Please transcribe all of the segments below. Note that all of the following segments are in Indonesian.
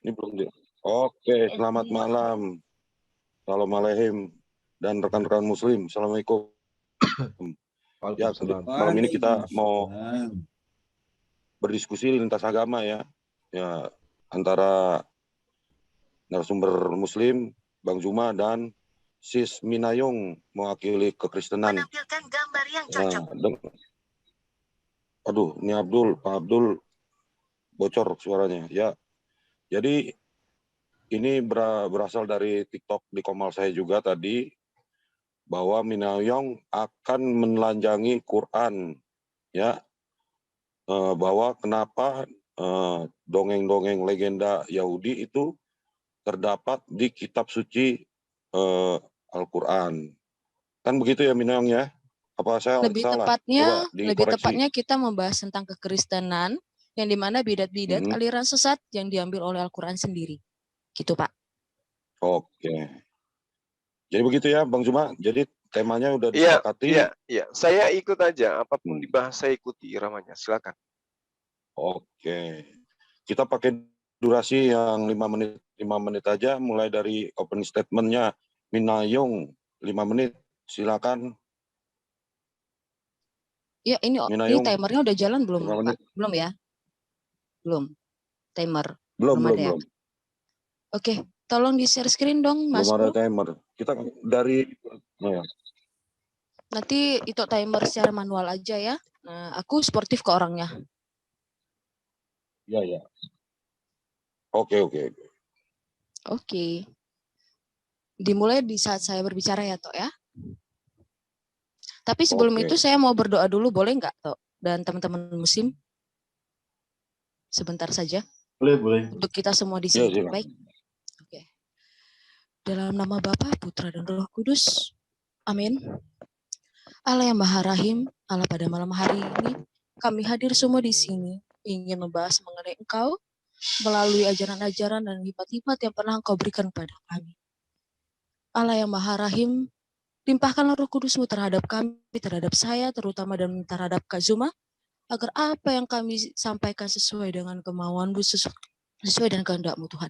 Ini belum dia. Oke, selamat malam. Assalamualaikum dan rekan-rekan muslim. Assalamualaikum. Ya, malam ini kita mau berdiskusi lintas agama ya. Ya, antara narasumber muslim, Bang Zuma dan Sis Minayung mewakili kekristenan. Menampilkan gambar yang cocok. Aduh, ini Pak Abdul bocor suaranya. Ya, jadi ini berasal dari TikTok di komal saya juga tadi, bahwa Minayong akan menelanjangi Quran, ya, bahwa kenapa dongeng-dongeng legenda Yahudi itu terdapat di kitab suci Al-Quran. Kan begitu ya Minayong ya? Apa saya lebih salah? tepatnya kita membahas tentang kekristenan yang dimana bidat-bidat aliran sesat yang diambil oleh Al-Quran sendiri. Gitu Pak. Oke. Jadi begitu ya Bang Zuma. Jadi temanya udah disepakati. Iya. Saya ikut aja. Apapun dibahas saya ikuti iramanya. Silakan. Oke. Kita pakai durasi yang 5 menit aja. Mulai dari opening statement-nya Minayong 5 menit. Silakan. Ya, ini timernya udah jalan belum, Pak? Belum ya? Belum. Timer. Belum. Ada ya? Oke, tolong di-share screen dong, Mas. Belum ada timer. Kita dari Nanti itu timer secara manual aja ya. Nah, aku sportif ke orangnya. Iya. Oke. Dimulai di saat saya berbicara ya, Tok ya. Tapi sebelum itu saya mau berdoa dulu, boleh nggak, Tok? Dan teman-teman muslim? Sebentar saja. Boleh. Untuk kita semua di sini. Ya, baik. Oke. Dalam nama Bapa, Putra, dan Roh Kudus. Amin. Allah yang Maha Rahim, Allah pada malam hari ini, kami hadir semua di sini, ingin membahas mengenai Engkau, melalui ajaran-ajaran dan hikmat-hikmat yang pernah Engkau berikan pada kami. Allah yang Maha Rahim, limpahkanlah Roh Kudus-Mu terhadap kami, terhadap saya, terutama dan terhadap Kak Zuma, agar apa yang kami sampaikan sesuai dengan kemauan-Mu, sesuai dengan kehendak-Mu Tuhan.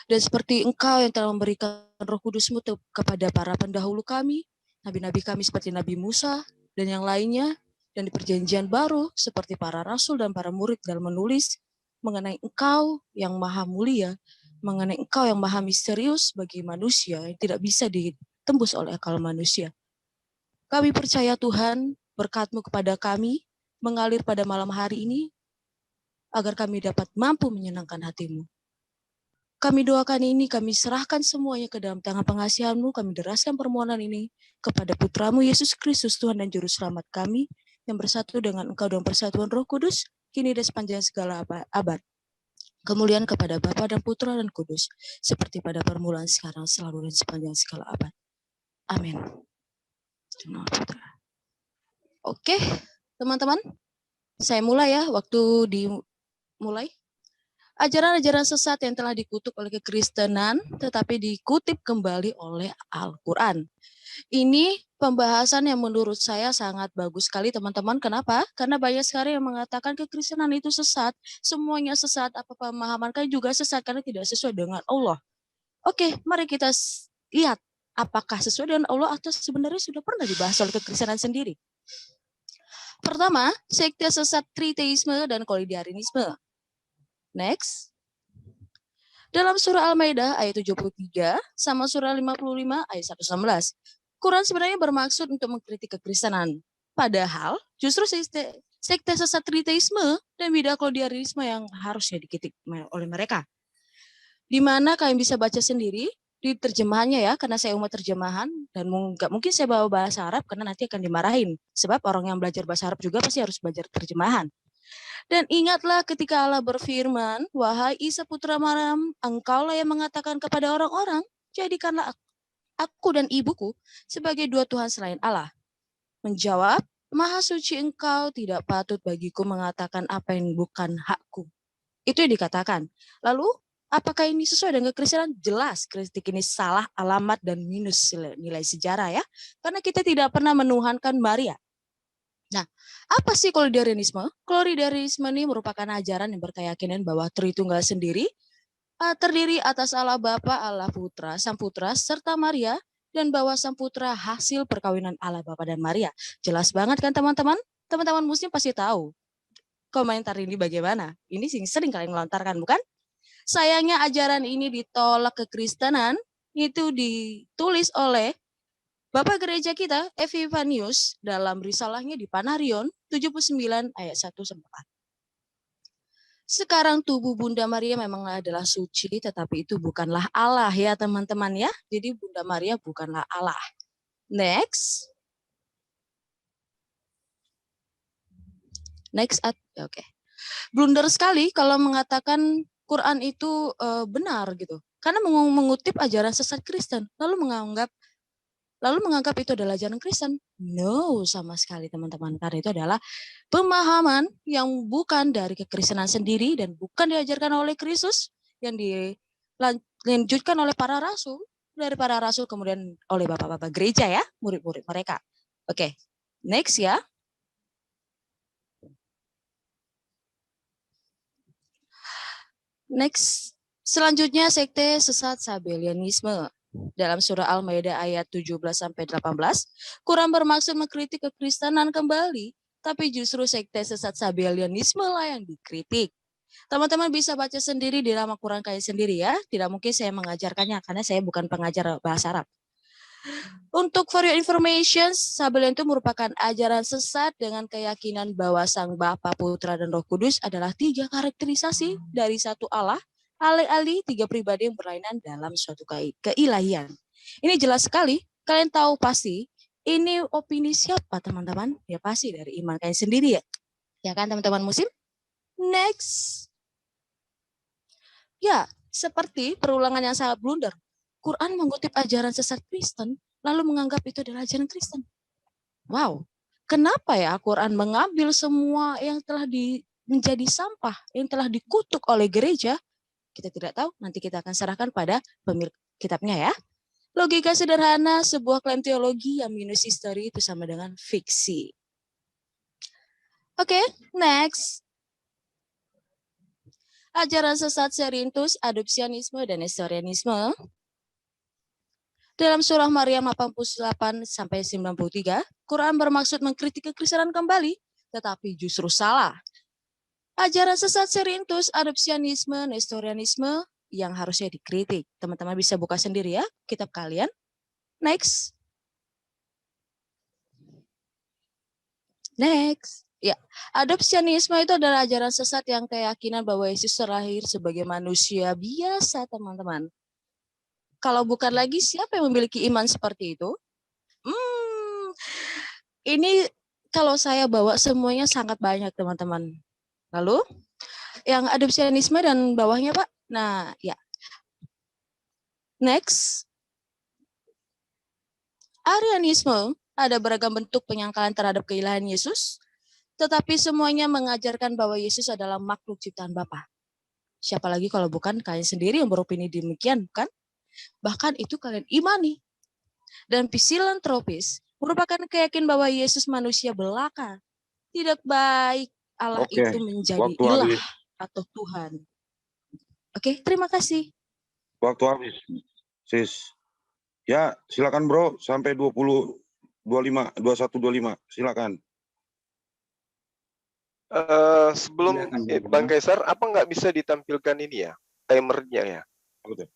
Dan seperti Engkau yang telah memberikan Roh Kudus-Mu kepada para pendahulu kami, nabi-nabi kami seperti Nabi Musa dan yang lainnya, dan di perjanjian baru seperti para rasul dan para murid dalam menulis mengenai Engkau yang maha mulia, mengenai Engkau yang maha misterius bagi manusia yang tidak bisa ditembus oleh akal manusia. Kami percaya Tuhan, berkat-Mu kepada kami mengalir pada malam hari ini, agar kami dapat mampu menyenangkan hati-Mu. Kami doakan ini, kami serahkan semuanya ke dalam tangan pengasihan-Mu, kami deraskan permohonan ini kepada Putra-Mu Yesus Kristus, Tuhan dan Juru Selamat kami, yang bersatu dengan Engkau dalam persatuan Roh Kudus, kini dan sepanjang segala abad. Kemuliaan kepada Bapa dan Putra dan Kudus, seperti pada permulaan, sekarang, selalu, dan sepanjang segala abad. Amin. Oke, teman-teman, saya mulai ya, waktu dimulai. Ajaran-ajaran sesat yang telah dikutuk oleh kekristenan, tetapi dikutip kembali oleh Al-Quran. Ini pembahasan yang menurut saya sangat bagus sekali, teman-teman. Kenapa? Karena banyak sekali yang mengatakan kekristenan itu sesat, semuanya sesat, apa pemahaman kalian juga sesat karena tidak sesuai dengan Allah. Oke, mari kita lihat apakah sesuai dengan Allah atau sebenarnya sudah pernah dibahas oleh kekristenan sendiri. Pertama, sekte sesat triteisme dan kolidianisme. Next. Dalam surah Al-Maidah ayat 73 sama surah 55 ayat 116. Quran sebenarnya bermaksud untuk mengkritik kekristenan. Padahal justru sekte sesat triteisme dan bidah kolidianisme yang harusnya dikritik oleh mereka. Di mana kalian bisa baca sendiri di terjemahannya ya, karena saya umat terjemahan dan nggak mungkin saya bawa bahasa Arab karena nanti akan dimarahin. Sebab orang yang belajar bahasa Arab juga pasti harus belajar terjemahan. Dan ingatlah ketika Allah berfirman, wahai Isa putra Maryam, engkaulah yang mengatakan kepada orang-orang, jadikanlah aku dan ibuku sebagai dua Tuhan selain Allah. Menjawab, maha suci engkau, tidak patut bagiku mengatakan apa yang bukan hakku. Itu yang dikatakan. Lalu, apakah ini sesuai dengan kekristenan? Jelas, kritik ini salah alamat dan minus nilai sejarah ya. Karena kita tidak pernah menuhankan Maria. Nah, apa sih kolidianisme? Kolidianisme ini merupakan ajaran yang berkeyakinan bahwa Tritunggal sendiri terdiri atas Allah Bapa, Allah Putra, Sang Putra, serta Maria, dan bahwa Sang Putra hasil perkawinan Allah Bapa dan Maria. Jelas banget kan teman-teman? Teman-teman muslim pasti tahu. Komentar ini bagaimana? Ini sering kalian melontarkan, bukan? Sayangnya ajaran ini ditolak kekristenan, itu ditulis oleh Bapak Gereja kita, Epifanius, dalam risalahnya di Panarion 79 ayat 1-4. Sekarang tubuh Bunda Maria memang adalah suci, tetapi itu bukanlah Allah ya teman-teman ya. Jadi Bunda Maria bukanlah Allah. Next. Oke. Blunder sekali kalau mengatakan Quran itu benar gitu. Karena mengutip ajaran sesat Kristen, lalu menganggap itu adalah ajaran Kristen. No, sama sekali teman-teman. Karena itu adalah pemahaman yang bukan dari kekristenan sendiri dan bukan diajarkan oleh Kristus, yang dilanjutkan oleh para rasul, dari para rasul kemudian oleh bapak-bapak gereja ya, murid-murid mereka. Oke, next ya. Next, selanjutnya sekte sesat Sabellianisme. Dalam surah Al-Maidah ayat 17-18, Quran bermaksud mengkritik kekristenan kembali, tapi justru sekte sesat Sabellianisme lah yang dikritik. Teman-teman bisa baca sendiri di dalam Quran kalian sendiri ya. Tidak mungkin saya mengajarkannya karena saya bukan pengajar bahasa Arab. Untuk for your information, Sabellian itu merupakan ajaran sesat dengan keyakinan bahwa Sang Bapa, Putra, dan Roh Kudus adalah 3 karakterisasi dari satu Allah, alih-alih 3 pribadi yang berlainan dalam suatu keilahian. Ini jelas sekali, kalian tahu pasti, ini opini siapa teman-teman? Ya pasti dari iman kalian sendiri ya. Ya kan teman-teman muslim? Next. Ya, seperti perulangan yang sangat blunder. Quran mengutip ajaran sesat Kristen, lalu menganggap itu adalah ajaran Kristen. Wow, kenapa ya Quran mengambil semua yang telah menjadi sampah, yang telah dikutuk oleh gereja? Kita tidak tahu, nanti kita akan serahkan pada pemilik kitabnya ya. Logika sederhana, sebuah klaim teologi yang minus history itu sama dengan fiksi. Oke, next. Ajaran sesat Serintus, adopsianisme, dan nestorianisme. Dalam surah Maryam 88-93, Quran bermaksud mengkritik kekristenan kembali, tetapi justru salah. Ajaran sesat Serintus, adopsianisme, nestorianisme yang harusnya dikritik. Teman-teman bisa buka sendiri ya kitab kalian. Next. Next. Ya, adopsianisme itu adalah ajaran sesat yang keyakinan bahwa Yesus terlahir sebagai manusia biasa, teman-teman. Kalau bukan lagi, siapa yang memiliki iman seperti itu? Ini kalau saya bawa semuanya sangat banyak, teman-teman. Lalu, yang adopsianisme dan bawahnya, Pak. Nah, ya. Next. Arianisme, ada beragam bentuk penyangkalan terhadap keilahian Yesus, tetapi semuanya mengajarkan bahwa Yesus adalah makhluk ciptaan Bapa. Siapa lagi kalau bukan kalian sendiri yang beropini demikian, bukan? Bahkan itu kalian imani. Dan filantropis merupakan keyakinan bahwa Yesus manusia belaka. Tidak baik Allah itu menjadi ilah atau Tuhan. Oke, terima kasih. Waktu habis, sis. Ya, silakan bro, sampai 21-25, silakan. Sebelum Bang Kaisar, apa nggak bisa ditampilkan ini ya, timernya ya? Betul.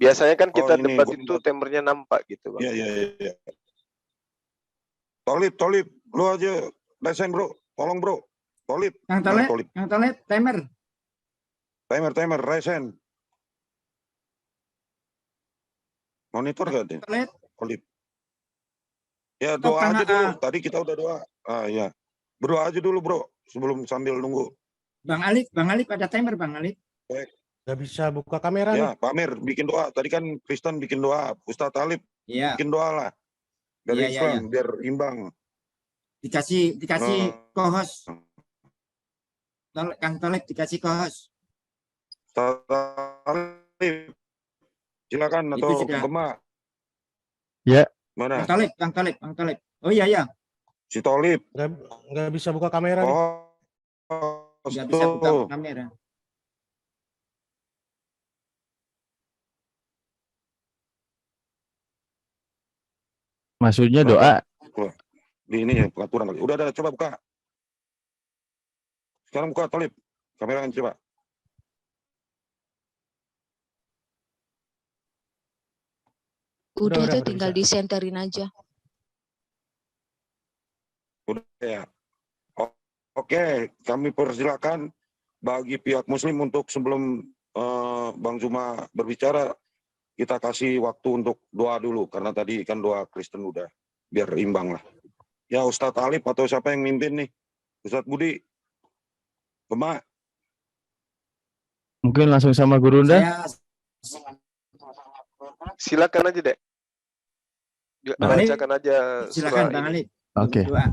Biasanya kan kita debat itu timernya nampak gitu, Bang. Iya. Tolip, lu aja desain bro, tolong bro. Tolip. Yang Tolip, timer, resen. Monitor gak deh? Tolip. Ya doa aja dulu. Tadi kita udah doa. Ya. Berdoa aja dulu bro, sebelum sambil nunggu. Bang Alif ada timer Bang Alif. Gak bisa buka kamera. Ya, Pak Amir bikin doa. Tadi kan Kristen bikin doa. Ustadz Talib bikin doa lah. Dari Islam biar imbang. Dikasih co-host. Kang Tolip dikasih co-host. Talib. Silakan atau Gema. Ya. Mana? Kang Tolip. Oh iya. Si Tolip. Nggak bisa buka kamera. Nggak bisa buka kamera. Maksudnya Silahkan. doa. Di ini pengaturan. Udah ada, coba buka. Sekarang buka Talib. Kamera kan coba. Udah tuh udah tinggal bisa. disenterin aja. Udah ya. Oke, kami persilakan bagi pihak Muslim untuk sebelum Bang Zuma berbicara, kita kasih waktu untuk doa dulu karena tadi kan doa Kristen udah, biar imbang lah. Ya Ustadz Alif atau siapa yang mimpin nih? Ustadz Budi, Bema. Mungkin langsung sama Guru Unda. Silakan aja, Dek. Bang Alif, Bacakan aja silakan surah Bang ini. Alif. Oke. Doa.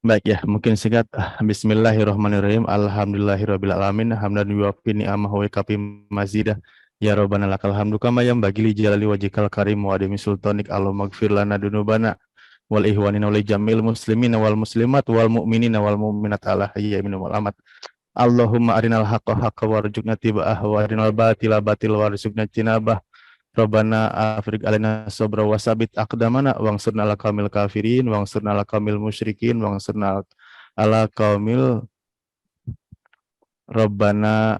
Baik ya, mungkin singkat. Bismillahirrahmanirrahim. Alhamdulillahirrabbilalamin. Hamdan yuwafi ni'amahu wa kafi mazidah. Ya Rabbana lakal hamdu kama yanbaghi li jalali wajhikal karim wa adami sultanik. Allahumma ighfir lana dunubana wal ihwanina wal jamil muslimina wal muslimat wal mu'minina wal mu'minat ala hayya minhum wal amat. Allahumma arinal haqqa haqqa warzuqna tiba'ah wa arinal batila batil warzuqna jinabah. Rabbana afrig alaina sabra wasabit aqdamana wangsurna ala qaumil kafirin wangsurna ala qaumil musyrikin wangsurna ala qaumil. Rabbana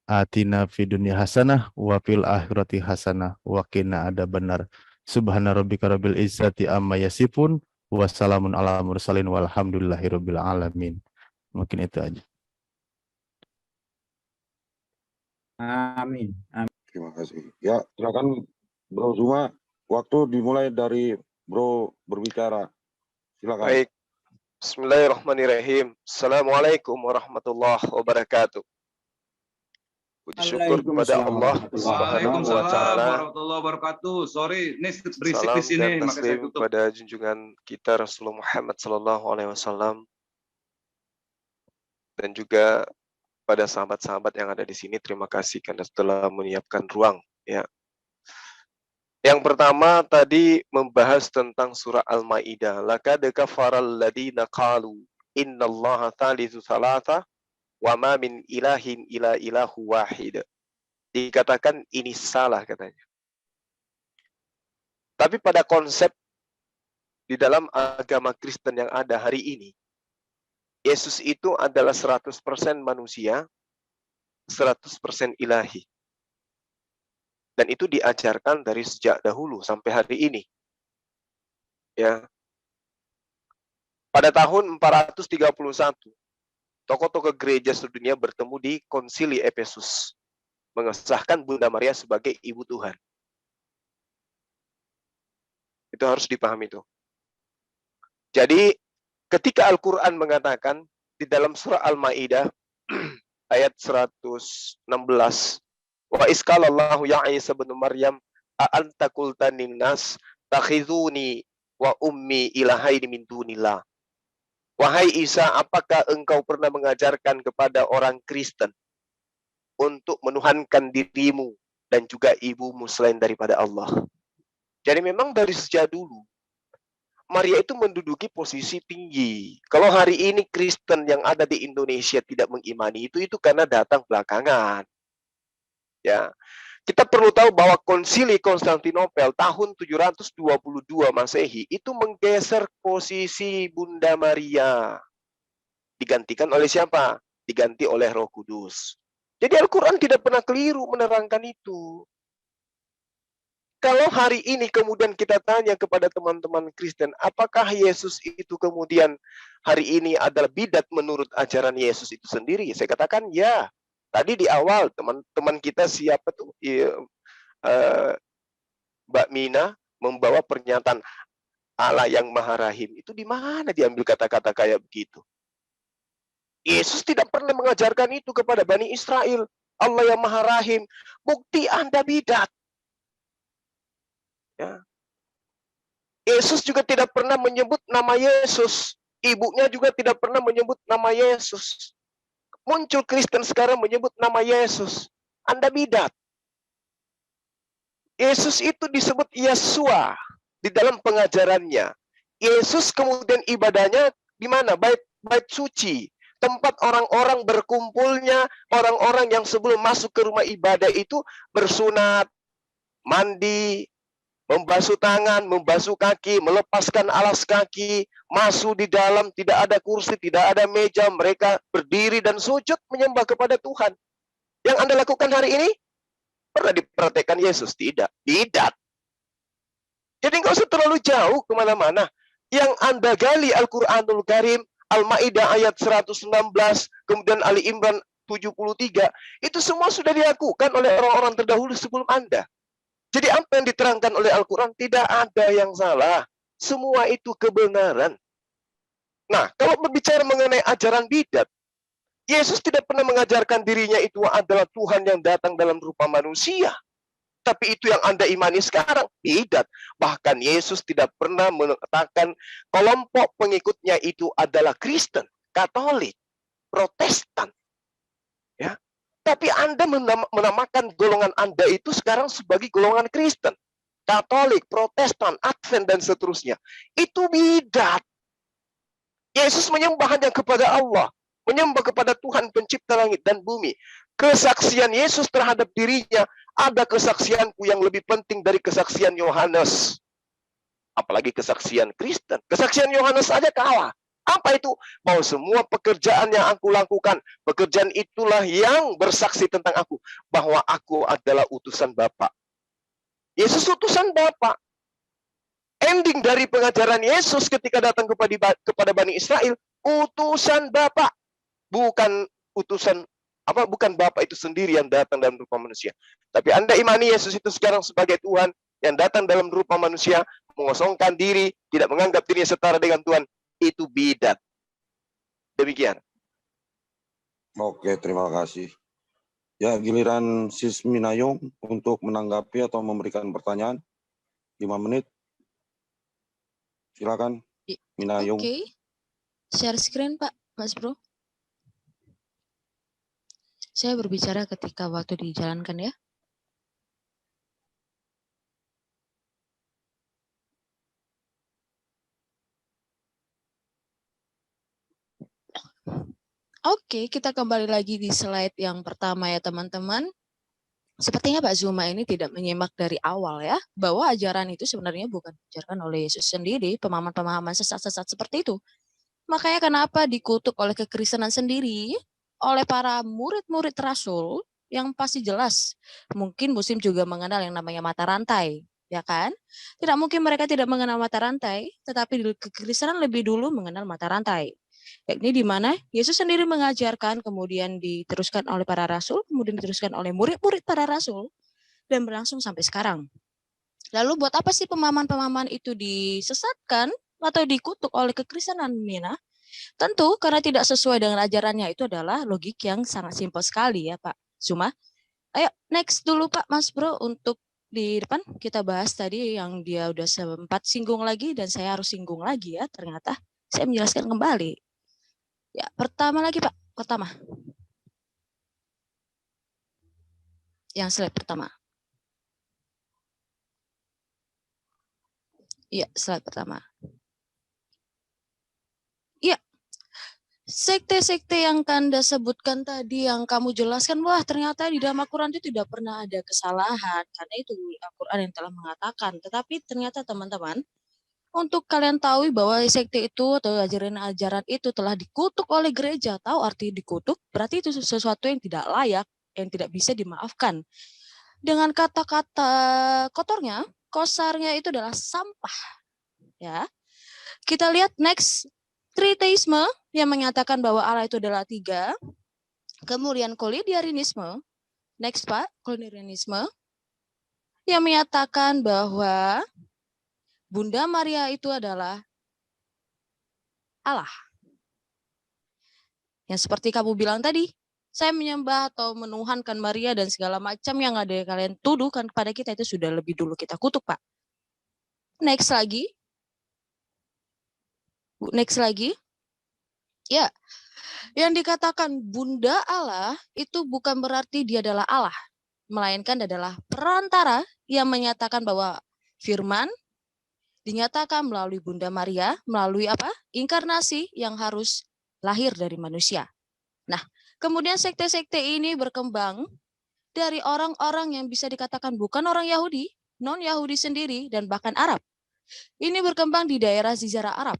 atina fid dunya hasanah wa fil akhirati hasanah wa qina adzabannar. Subhana rabbika rabbil izzati amma yasifun wa salamun ala mursalin walhamdulillahirabbil alamin. Mungkin itu aja. Amin. Amin. Terima kasih. Ya, silakan Bro Zuma. Waktu dimulai dari Bro berbicara. Silakan. Baik. Bismillahirrahmanirrahim. Assalamualaikum warahmatullahi wabarakatuh. Puji syukur kepada Allah Subhanahu wa taala. Warahmatullahi wabarakatuh. Sorry, ini berisik Salam di sini, dan makanya saya taslim tutup. pada junjungan kita Rasulullah Muhammad sallallahu alaihi wasallam dan juga pada sahabat-sahabat yang ada di sini. Terima kasih karena telah menyiapkan ruang, ya. Yang pertama tadi membahas tentang surah Al-Maidah. Laqad kafaral ladzina qalu innallaha thalithu thalatha wa ma min ilahin illa ilahu wahid. Dikatakan ini salah katanya. Tapi pada konsep di dalam agama Kristen yang ada hari ini, Yesus itu adalah 100% manusia, 100% ilahi. Dan itu diajarkan dari sejak dahulu sampai hari ini. Ya. Pada tahun 431, tokoh-tokoh gereja sedunia bertemu di Konsili Efesus, mengesahkan Bunda Maria sebagai Ibu Tuhan. Itu harus dipahami itu. Jadi, ketika Al-Quran mengatakan di dalam surah Al-Maidah ayat 116, wa iskalallahu ya Isa bin Maryam a anta qulta linnas takhizuni wa ummi ilahaini min dunillah. Wahai Isa, apakah engkau pernah mengajarkan kepada orang Kristen untuk menuhankan dirimu dan juga ibumu selain daripada Allah? Jadi memang dari sejak dulu Maria itu menduduki posisi tinggi. Kalau hari ini Kristen yang ada di Indonesia tidak mengimani itu karena datang belakangan. Ya. Kita perlu tahu bahwa Konsili Konstantinopel tahun 722 Masehi itu menggeser posisi Bunda Maria. Digantikan oleh siapa? Diganti oleh Roh Kudus. Jadi Al-Quran tidak pernah keliru menerangkan itu. Kalau hari ini kemudian kita tanya kepada teman-teman Kristen, apakah Yesus itu kemudian hari ini adalah bidat menurut ajaran Yesus itu sendiri? Saya katakan ya. Tadi di awal teman-teman kita siapa tuh? Mbak Mina membawa pernyataan Allah yang Maha Rahim. Itu di mana diambil kata-kata kayak begitu? Yesus tidak pernah mengajarkan itu kepada Bani Israel. Allah yang Maha Rahim. Bukti Anda bidat. Ya. Yesus juga tidak pernah menyebut nama Yesus. Ibunya juga tidak pernah menyebut nama Yesus. Muncul Kristen sekarang menyebut nama Yesus. Anda bidat. Yesus itu disebut Yesua di dalam pengajarannya. Yesus kemudian ibadahnya di mana? Bait suci. Tempat orang-orang berkumpulnya, orang-orang yang sebelum masuk ke rumah ibadah itu bersunat, mandi, membasuh tangan, membasuh kaki, melepaskan alas kaki, masuk di dalam, tidak ada kursi, tidak ada meja, mereka berdiri dan sujud menyembah kepada Tuhan. Yang Anda lakukan hari ini, pernah dipraktekkan Yesus? Tidak. Tidak. Jadi nggak usah terlalu jauh kemana-mana. Yang Anda gali Al-Quranul Karim, Al-Ma'idah ayat 116, kemudian Ali Imran 73, itu semua sudah dilakukan oleh orang-orang terdahulu sebelum Anda. Jadi apa yang diterangkan oleh Al-Quran, tidak ada yang salah. Semua itu kebenaran. Nah, kalau berbicara mengenai ajaran bidat, Yesus tidak pernah mengajarkan dirinya itu adalah Tuhan yang datang dalam rupa manusia. Tapi itu yang Anda imani sekarang, tidak. Bahkan Yesus tidak pernah mengatakan kelompok pengikutnya itu adalah Kristen, Katolik, Protestan. Ya. Tapi Anda menamakan golongan Anda itu sekarang sebagai golongan Kristen, Katolik, Protestan, Advent, dan seterusnya. Itu bidat. Yesus menyembah hanya kepada Allah, menyembah kepada Tuhan pencipta langit dan bumi. Kesaksian Yesus terhadap dirinya, ada kesaksianku yang lebih penting dari kesaksian Yohanes. Apalagi kesaksian Kristen. Kesaksian Yohanes saja kalah. Apa itu? Bahwa semua pekerjaan yang aku lakukan, pekerjaan itulah yang bersaksi tentang aku. Bahwa aku adalah utusan Bapa. Yesus utusan Bapa. Ending dari pengajaran Yesus ketika datang kepada Bani Israel, utusan Bapa. Bukan utusan bukan Bapa itu sendiri yang datang dalam rupa manusia. Tapi Anda imani Yesus itu sekarang sebagai Tuhan yang datang dalam rupa manusia, mengosongkan diri, tidak menganggap dirinya setara dengan Tuhan, itu bidat. Demikian. Oke, terima kasih. Ya, giliran Sis Minayung untuk menanggapi atau memberikan pertanyaan. 5 menit. Silakan, Minayung. Oke. Share screen, Pak, Mas Bro. Saya berbicara ketika waktu dijalankan ya. Oke, kita kembali lagi di slide yang pertama ya teman-teman. Sepertinya Pak Zuma ini tidak menyimak dari awal ya, bahwa ajaran itu sebenarnya bukan diajarkan oleh Yesus sendiri, pemahaman-pemahaman sesat-sesat seperti itu. Makanya kenapa dikutuk oleh kekristenan sendiri, oleh para murid-murid rasul, yang pasti jelas. Mungkin Muslim juga mengenal yang namanya mata rantai, ya kan? Tidak mungkin mereka tidak mengenal mata rantai, tetapi kekristenan lebih dulu mengenal mata rantai. Yakni di mana Yesus sendiri mengajarkan, kemudian diteruskan oleh para rasul, kemudian diteruskan oleh murid-murid para rasul, dan berlangsung sampai sekarang. Lalu buat apa sih pemahaman-pemahaman itu disesatkan atau dikutuk oleh kekristenan, Mina? Tentu karena tidak sesuai dengan ajarannya. Itu adalah logik yang sangat simpel sekali ya Pak Zuma. Ayo next dulu Pak Mas Bro, untuk di depan kita bahas tadi yang dia udah sempat singgung lagi dan saya harus singgung lagi ya, ternyata saya menjelaskan kembali. Ya, pertama lagi Pak, pertama. Yang slide pertama. Iya, slide pertama. Iya. Sekte-sekte yang Anda sebutkan tadi, yang kamu jelaskan, wah ternyata di dalam Al-Quran itu tidak pernah ada kesalahan, karena itu Al-Quran yang telah mengatakan. Tetapi ternyata teman-teman, untuk kalian tahu bahwa sekte itu atau ajaran-ajaran itu telah dikutuk oleh gereja, tahu arti dikutuk? Berarti itu sesuatu yang tidak layak, yang tidak bisa dimaafkan. Dengan kata-kata kotornya, kosarnya itu adalah sampah. Ya, kita lihat next. Triteisme yang menyatakan bahwa Allah itu adalah 3. Kemudian kolonialisme. Next Pak, kolonialisme yang menyatakan bahwa Bunda Maria itu adalah Allah. Yang seperti kamu bilang tadi, saya menyembah atau menuhankan Maria dan segala macam yang ada yang kalian tuduhkan kepada kita itu sudah lebih dulu kita kutuk Pak. Next lagi. Next lagi. Ya, yang dikatakan Bunda Allah itu bukan berarti dia adalah Allah, melainkan adalah perantara yang menyatakan bahwa firman dinyatakan melalui Bunda Maria, melalui apa? Inkarnasi yang harus lahir dari manusia. Nah, kemudian sekte-sekte ini berkembang dari orang-orang yang bisa dikatakan bukan orang Yahudi, non-Yahudi sendiri, dan bahkan Arab. Ini berkembang di daerah Jazirah Arab.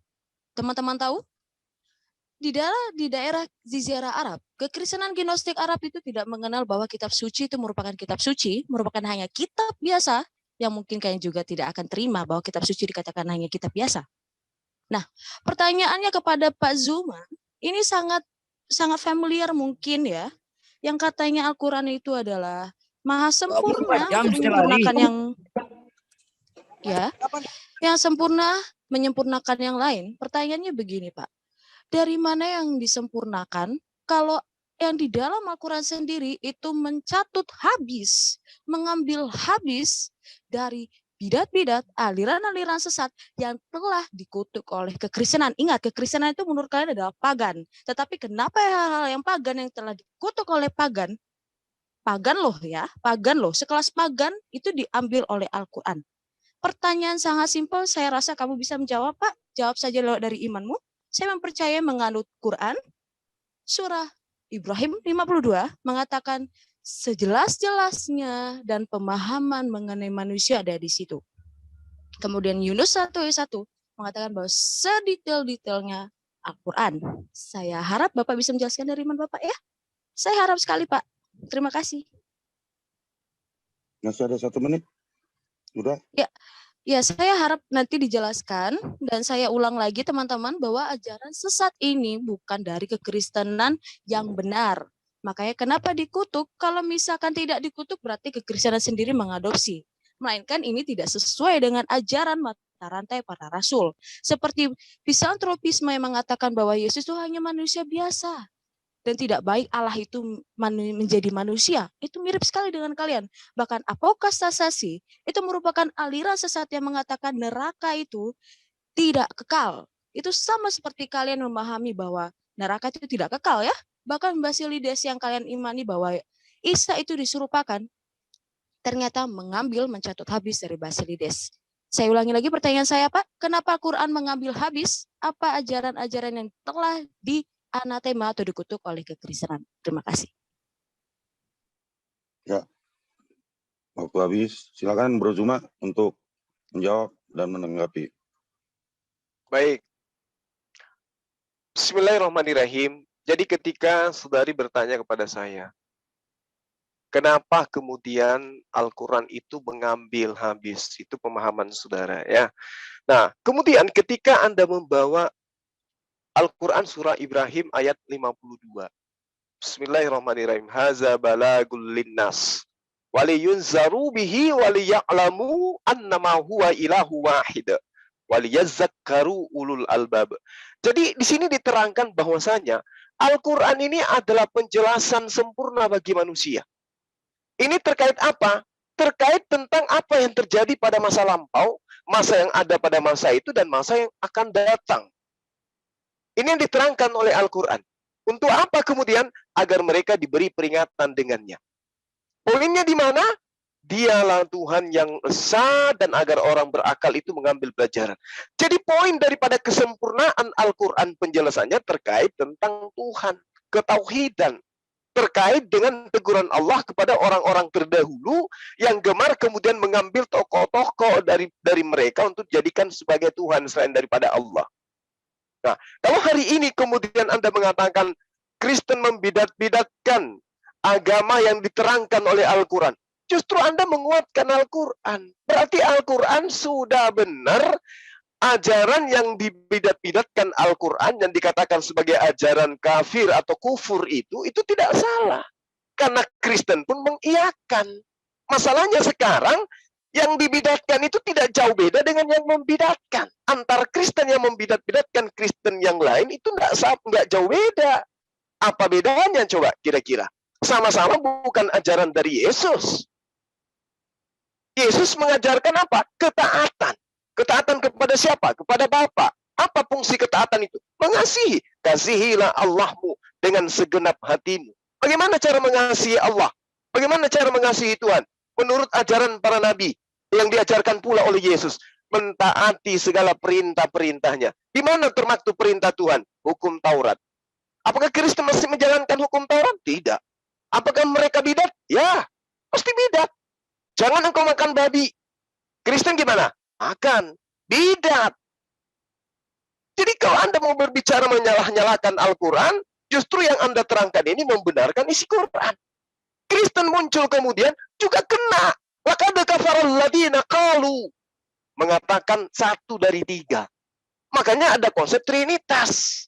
Teman-teman tahu? Di daerah Jazirah Arab, kekristenan gnostik Arab itu tidak mengenal bahwa kitab suci itu merupakan kitab suci, merupakan hanya kitab biasa, yang mungkin kalian juga tidak akan terima bahwa kitab suci dikatakan hanya kitab biasa. Nah, pertanyaannya kepada Pak Zuma, ini sangat familiar mungkin ya, yang katanya Al-Quran itu adalah maha sempurna untuk menyempurnakan yang sempurna menyempurnakan yang lain. Pertanyaannya begini, Pak. Dari mana yang disempurnakan kalau yang di dalam Al-Quran sendiri itu mencatut habis, mengambil habis dari bidat-bidat, aliran-aliran sesat yang telah dikutuk oleh kekristenan. Ingat, kekristenan itu menurut kalian adalah pagan. Tetapi kenapa hal-hal yang pagan yang telah dikutuk oleh pagan loh, sekelas pagan itu diambil oleh Al-Quran. Pertanyaan sangat simpel, saya rasa kamu bisa menjawab, Pak. Jawab saja lewat dari imanmu. Saya mempercayai menganut Quran, surah Ibrahim 52 mengatakan sejelas-jelasnya dan pemahaman mengenai manusia ada di situ. Kemudian Yunus 1:1 mengatakan bahwa sedetail-detailnya Al-Quran. Saya harap Bapak bisa menjelaskan dari iman Bapak ya. Saya harap sekali Pak. Terima kasih. Masih ada 1 menit? Udah? Ya, saya harap nanti dijelaskan dan saya ulang lagi teman-teman bahwa ajaran sesat ini bukan dari kekristenan yang benar. Makanya kenapa dikutuk? Kalau misalkan tidak dikutuk berarti kekristenan sendiri mengadopsi. Melainkan ini tidak sesuai dengan ajaran mata rantai para rasul. Seperti misantropisme yang mengatakan bahwa Yesus itu hanya manusia biasa. Dan tidak baik Allah itu menjadi manusia. Itu mirip sekali dengan kalian. Bahkan apostasis itu merupakan aliran sesat yang mengatakan neraka itu tidak kekal. Itu sama seperti kalian memahami bahwa neraka itu tidak kekal ya. Bahkan Basilides yang kalian imani bahwa Isa itu diserupakan, ternyata mencatut habis dari Basilides. Saya ulangi lagi pertanyaan saya Pak. Kenapa Quran mengambil habis? Apa ajaran-ajaran yang telah anatema atau dikutuk oleh kekristenan. Terima kasih. Ya, waktu habis. Silakan Bro Zuma untuk menjawab dan menanggapi. Baik. Bismillahirrahmanirrahim. Jadi ketika saudari bertanya kepada saya, kenapa kemudian Al-Quran itu mengambil habis? Itu pemahaman saudara ya. Nah, kemudian ketika Anda membawa Al-Quran surah Ibrahim ayat 52. Bismillahirrahmanirrahim. Haza balagul linnas. Waliyunzaru bihi waliya'lamu annama huwa ilahu wahid. Waliyazakkaru ulul albab. Jadi di sini diterangkan bahwasanya Al-Quran ini adalah penjelasan sempurna bagi manusia. Ini terkait apa? Terkait tentang apa yang terjadi pada masa lampau, masa yang ada pada masa itu, dan masa yang akan datang. Ini yang diterangkan oleh Al-Quran. Untuk apa kemudian? Agar mereka diberi peringatan dengannya. Poinnya di mana? Dialah Tuhan yang esa dan agar orang berakal itu mengambil pelajaran. Jadi poin daripada kesempurnaan Al-Quran penjelasannya terkait tentang Tuhan, ketauhidan. Terkait dengan teguran Allah kepada orang-orang terdahulu yang gemar kemudian mengambil tokoh-tokoh dari mereka untuk dijadikan sebagai Tuhan selain daripada Allah. Nah, kalau hari ini kemudian Anda mengatakan Kristen membidat-bidatkan agama yang diterangkan oleh Al-Quran, justru Anda menguatkan Al-Quran. Berarti Al-Quran sudah benar, ajaran yang dibidat-bidatkan Al-Quran, yang dikatakan sebagai ajaran kafir atau kufur itu tidak salah. Karena Kristen pun mengiyakan. Masalahnya sekarang, yang dibidatkan itu tidak jauh beda dengan yang membidatkan. Antara Kristen yang membidat-bidatkan Kristen yang lain itu nggak jauh beda. Apa bedanya coba kira-kira? Sama-sama bukan ajaran dari Yesus. Yesus mengajarkan apa? Ketaatan. Ketaatan kepada siapa? Kepada Bapa. Apa fungsi ketaatan itu? Mengasihi. Kasihilah Allahmu dengan segenap hatimu. Bagaimana cara mengasihi Allah? Bagaimana cara mengasihi Tuhan? Menurut ajaran para nabi yang diajarkan pula oleh Yesus, mentaati segala perintah-perintahnya. Di mana termaktub perintah Tuhan? Hukum Taurat. Apakah Kristen masih menjalankan hukum Taurat? Tidak. Apakah mereka bidat? Ya, pasti bidat. Jangan engkau makan babi. Kristen gimana? Akan bidat. Jadi kalau Anda mau berbicara menyalah-nyalahkan Al-Quran, justru yang Anda terangkan ini membenarkan isi Quran. Kristen muncul kemudian juga kena. Laqad kafaral ladzina qalu, mengatakan 1 dari 3. Makanya ada konsep Trinitas.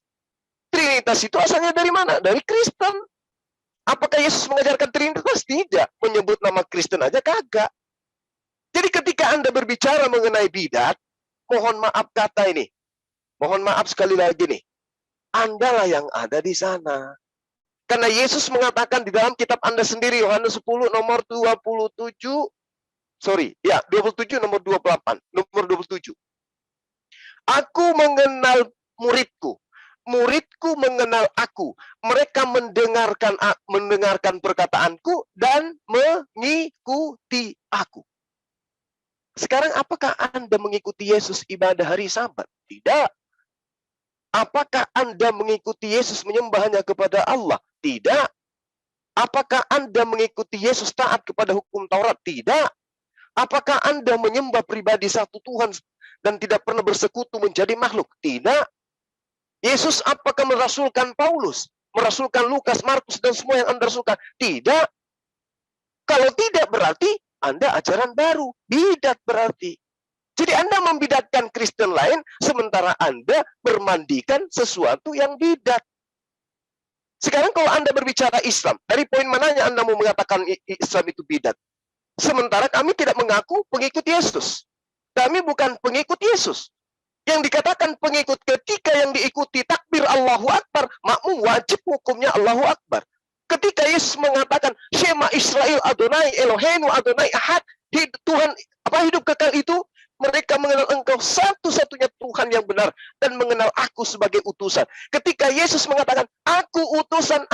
Trinitas itu asalnya dari mana? Dari Kristen. Apakah Yesus mengajarkan Trinitas? Tidak. Menyebut nama Kristen aja kagak. Jadi ketika Anda berbicara mengenai bidat, mohon maaf kata ini. Mohon maaf sekali lagi nih. Anda lah yang ada di sana. Karena Yesus mengatakan di dalam kitab Anda sendiri, Yohanes 10 nomor 27. Sorry, ya 27 nomor 28. Nomor 27. Aku mengenal muridku. Muridku mengenal aku. Mereka mendengarkan perkataanku dan mengikuti aku. Sekarang apakah Anda mengikuti Yesus ibadah hari Sabat? Tidak. Apakah Anda mengikuti Yesus menyembahnya kepada Allah? Tidak. Apakah Anda mengikuti Yesus taat kepada hukum Taurat? Tidak. Apakah Anda menyembah pribadi satu Tuhan dan tidak pernah bersekutu menjadi makhluk? Tidak. Yesus apakah merasulkan Paulus? Merasulkan Lukas, Markus, dan semua yang Anda rasulkan? Tidak. Kalau tidak berarti Anda ajaran baru. Bidat berarti. Jadi Anda membidatkan Kristen lain, sementara Anda bermandikan sesuatu yang bidat. Sekarang kalau Anda berbicara Islam, dari poin mananya Anda mau mengatakan Islam itu bidat? Sementara kami tidak mengaku pengikut Yesus. Kami bukan pengikut Yesus. Yang dikatakan pengikut ketika yang diikuti takbir Allahu Akbar, makmum wajib hukumnya Allahu Akbar. Ketika Yesus mengatakan Shema Israel Adonai Eloheinu Adonai Ahad, Tuhan hidup kekal itu, mereka mengenal engkau satu-satunya Tuhan yang benar dan mengenal aku sebagai utusan. Ketika Yesus mengatakan aku utusan,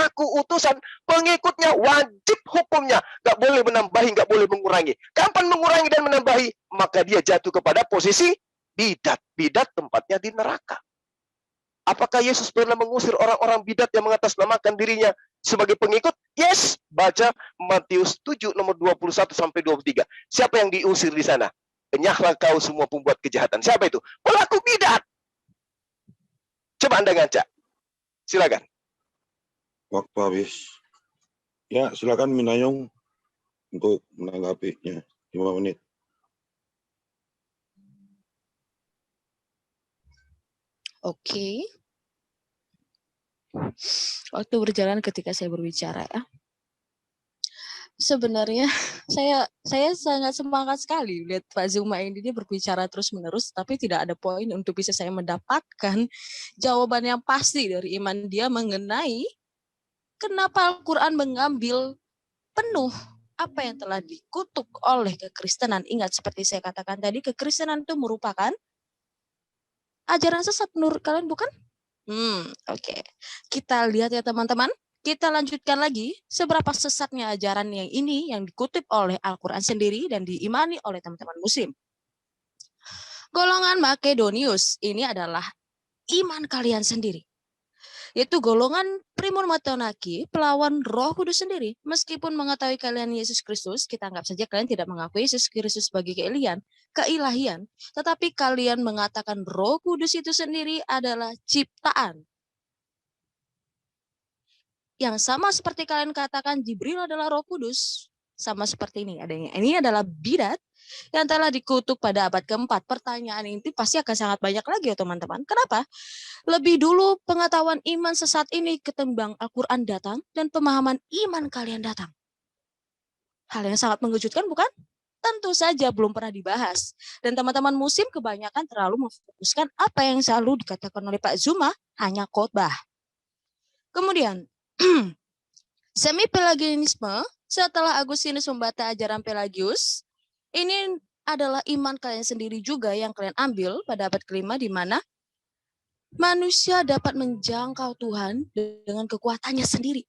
pengikutnya wajib hukumnya. Gak boleh menambahi, gak boleh mengurangi. Kapan mengurangi dan menambahi, maka dia jatuh kepada posisi bidat. Bidat tempatnya di neraka. Apakah Yesus pernah mengusir orang-orang bidat yang mengatasnamakan dirinya sebagai pengikut? Yes. Baca Matius 7 nomor 21 sampai 23. Siapa yang diusir di sana? Enyahlah kau semua pembuat kejahatan. Siapa itu? Pelaku bidat. Coba Anda ngaca. Silakan. Waktu habis. Ya, silakan Minayong untuk menanggapinya. 5 menit. Oke. Waktu berjalan ketika saya berbicara ya. Sebenarnya saya sangat semangat sekali lihat Pak Zuma ini, dia berbicara terus-menerus tapi tidak ada poin untuk bisa saya mendapatkan jawaban yang pasti dari iman dia mengenai kenapa Al-Quran mengambil penuh apa yang telah dikutuk oleh kekristenan. Ingat seperti saya katakan tadi, kekristenan itu merupakan ajaran sesat menurut kalian, bukan? Oke. Kita lihat ya teman-teman. Kita lanjutkan lagi seberapa sesatnya ajaran yang ini yang dikutip oleh Al-Quran sendiri dan diimani oleh teman-teman muslim. Golongan Makedonius ini adalah iman kalian sendiri. Yaitu golongan Primun Matonaki, pelawan Roh Kudus sendiri. Meskipun mengetahui kalian Yesus Kristus, kita anggap saja kalian tidak mengakui Yesus Kristus sebagai keilahian. Tetapi kalian mengatakan Roh Kudus itu sendiri adalah ciptaan. Yang sama seperti kalian katakan Jibril adalah Roh Kudus. Sama seperti ini adanya. Ini adalah bidat yang telah dikutuk pada abad keempat. Pertanyaan ini pasti akan sangat banyak lagi ya teman-teman. Kenapa? Lebih dulu pengetahuan iman sesat ini ketimbang Al-Quran datang dan pemahaman iman kalian datang. Hal yang sangat mengejutkan bukan? Tentu saja belum pernah dibahas. Dan teman-teman muslim kebanyakan terlalu memfokuskan apa yang selalu dikatakan oleh Pak Zuma hanya khotbah. Kemudian, semi-pelagianisme setelah Agustinus membantah ajaran Pelagius, ini adalah iman kalian sendiri juga yang kalian ambil pada abad kelima di mana manusia dapat menjangkau Tuhan dengan kekuatannya sendiri.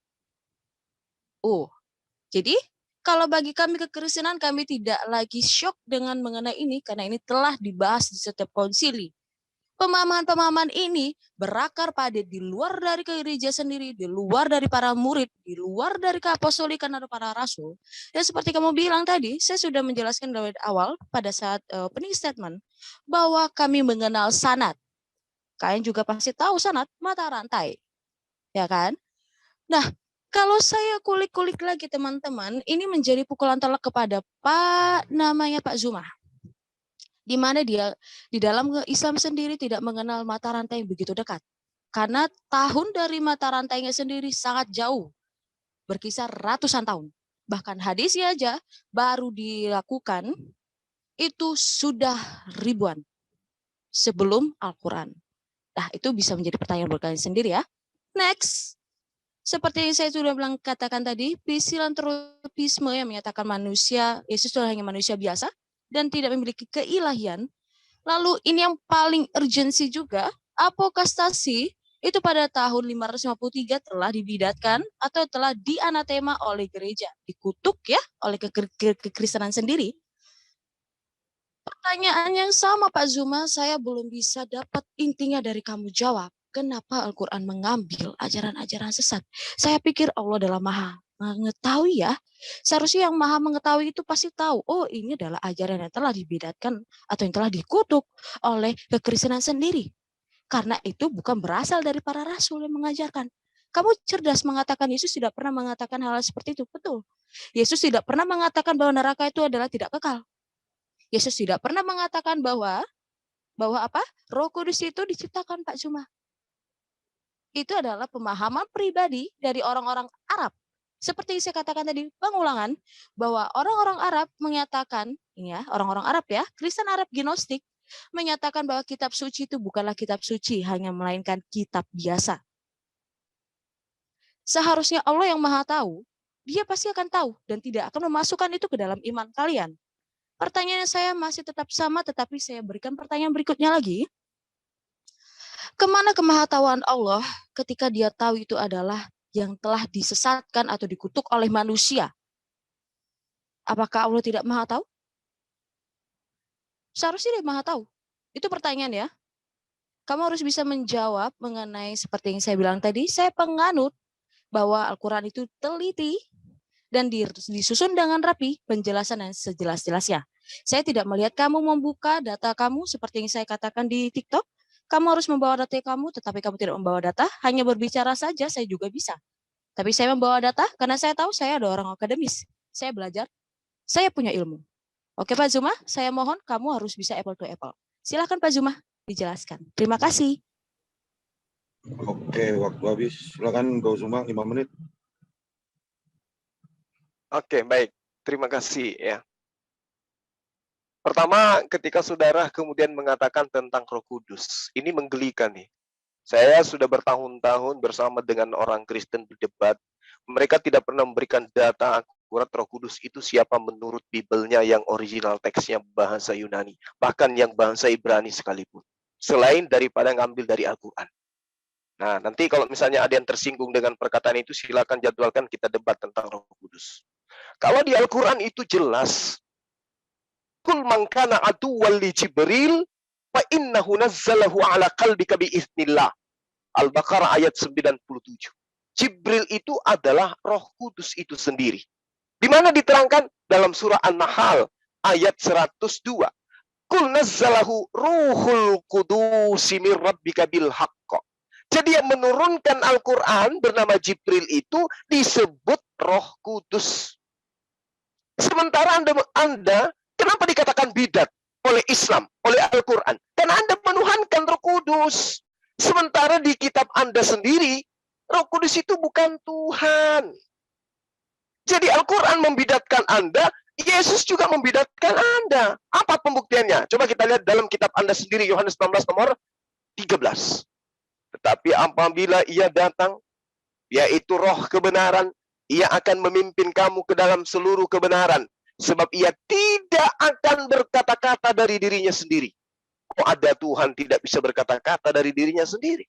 Jadi kalau bagi kami kekristenan, kami tidak lagi syok dengan mengenai ini karena ini telah dibahas di setiap konsili. Pemahaman-pemahaman ini berakar pada di luar dari gereja sendiri, di luar dari para murid, di luar dari keapostolikan atau para rasul. Dan seperti kamu bilang tadi, saya sudah menjelaskan dari awal pada saat opening statement bahwa kami mengenal sanad. Kalian juga pasti tahu sanad, mata rantai. Ya kan? Nah, kalau saya kulik-kulik lagi teman-teman, ini menjadi pukulan telak kepada Pak Zuma. Di mana dia di dalam Islam sendiri tidak mengenal mata rantai yang begitu dekat. Karena tahun dari mata rantainya sendiri sangat jauh, berkisar ratusan tahun. Bahkan hadisnya aja baru dilakukan itu sudah ribuan sebelum Al-Quran. Nah, itu bisa menjadi pertanyaan buat kalian sendiri ya. Next. Seperti yang saya sudah bilang katakan tadi, filantropisme yang menyatakan manusia, Yesus itu hanya manusia biasa, dan tidak memiliki keilahian. Lalu ini yang paling urgensi juga, apokastasi itu pada tahun 553 telah dibidatkan atau telah dianatema oleh gereja, dikutuk ya oleh kekristenan sendiri. Pertanyaan yang sama Pak Zuma, saya belum bisa dapat intinya dari kamu jawab. Kenapa Al-Quran mengambil ajaran-ajaran sesat? Saya pikir Allah adalah maha mengetahui ya. Seharusnya yang maha mengetahui itu pasti tahu, oh ini adalah ajaran yang telah dibidatkan atau yang telah dikutuk oleh kekristenan sendiri. Karena itu bukan berasal dari para rasul yang mengajarkan. Kamu cerdas mengatakan Yesus tidak pernah mengatakan hal seperti itu. Betul. Yesus tidak pernah mengatakan bahwa neraka itu adalah tidak kekal. Yesus tidak pernah mengatakan bahwa apa? Roh Kudus itu diciptakan Pak Zuma. Itu adalah pemahaman pribadi dari orang-orang Arab. Seperti saya katakan tadi, pengulangan, bahwa orang-orang Arab menyatakan, ini ya, orang-orang Arab ya, Kristen Arab Gnostik, menyatakan bahwa kitab suci itu bukanlah kitab suci, hanya melainkan kitab biasa. Seharusnya Allah yang maha tahu, dia pasti akan tahu, dan tidak akan memasukkan itu ke dalam iman kalian. Pertanyaan saya masih tetap sama, tetapi saya berikan pertanyaan berikutnya lagi. Kemana kemahatauan Allah ketika dia tahu itu adalah yang telah disesatkan atau dikutuk oleh manusia? Apakah Allah tidak maha tahu? Seharusnya dia maha tahu. Itu pertanyaan ya. Kamu harus bisa menjawab mengenai seperti yang saya bilang tadi. Saya penganut bahwa Al-Quran itu teliti dan disusun dengan rapi penjelasan yang sejelas-jelasnya. Saya tidak melihat kamu membuka data kamu seperti yang saya katakan di TikTok. Kamu harus membawa data kamu, tetapi kamu tidak membawa data, hanya berbicara saja, saya juga bisa. Tapi saya membawa data karena saya tahu saya ada orang akademis. Saya belajar, saya punya ilmu. Oke Pak Zuma, saya mohon kamu harus bisa apple to apple. Silakan Pak Zuma, dijelaskan. Terima kasih. Oke, waktu habis. Silakan Pak Zuma 5 menit. Oke, baik. Terima kasih ya. Pertama, ketika saudara kemudian mengatakan tentang Roh Kudus, ini menggelikan nih. Saya sudah bertahun-tahun bersama dengan orang Kristen berdebat. Mereka tidak pernah memberikan data akurat Roh Kudus itu siapa menurut Bibelnya yang original teksnya bahasa Yunani. Bahkan yang bahasa Ibrani sekalipun. Selain daripada ngambil dari Al-Quran. Nah, nanti kalau misalnya ada yang tersinggung dengan perkataan itu, silakan jadwalkan kita debat tentang Roh Kudus. Kalau di Al-Quran itu jelas, Kul man kana aduwwan li Jibril fa innahu nazzalahu ala qalbika bi idznillah. Al-Baqarah ayat 97. Jibril itu adalah Roh Kudus itu sendiri. Di mana diterangkan dalam surah An-Nahl ayat 102. Kul nazzalahu ruhul qudus min rabbika bil haqq. Jadi yang menurunkan Al-Qur'an bernama Jibril itu disebut Roh Kudus. Sementara Anda kenapa dikatakan bidat oleh Islam, oleh Al-Quran? Karena Anda menuhankan Roh Kudus. Sementara di kitab Anda sendiri, Roh Kudus itu bukan Tuhan. Jadi Al-Quran membidatkan Anda, Yesus juga membidatkan Anda. Apa pembuktiannya? Coba kita lihat dalam kitab Anda sendiri, Yohanes 16 nomor 13. Tetapi apabila ia datang, yaitu Roh kebenaran, ia akan memimpin kamu ke dalam seluruh kebenaran. Sebab ia tidak akan berkata-kata dari dirinya sendiri. Oh, ada Tuhan tidak bisa berkata-kata dari dirinya sendiri.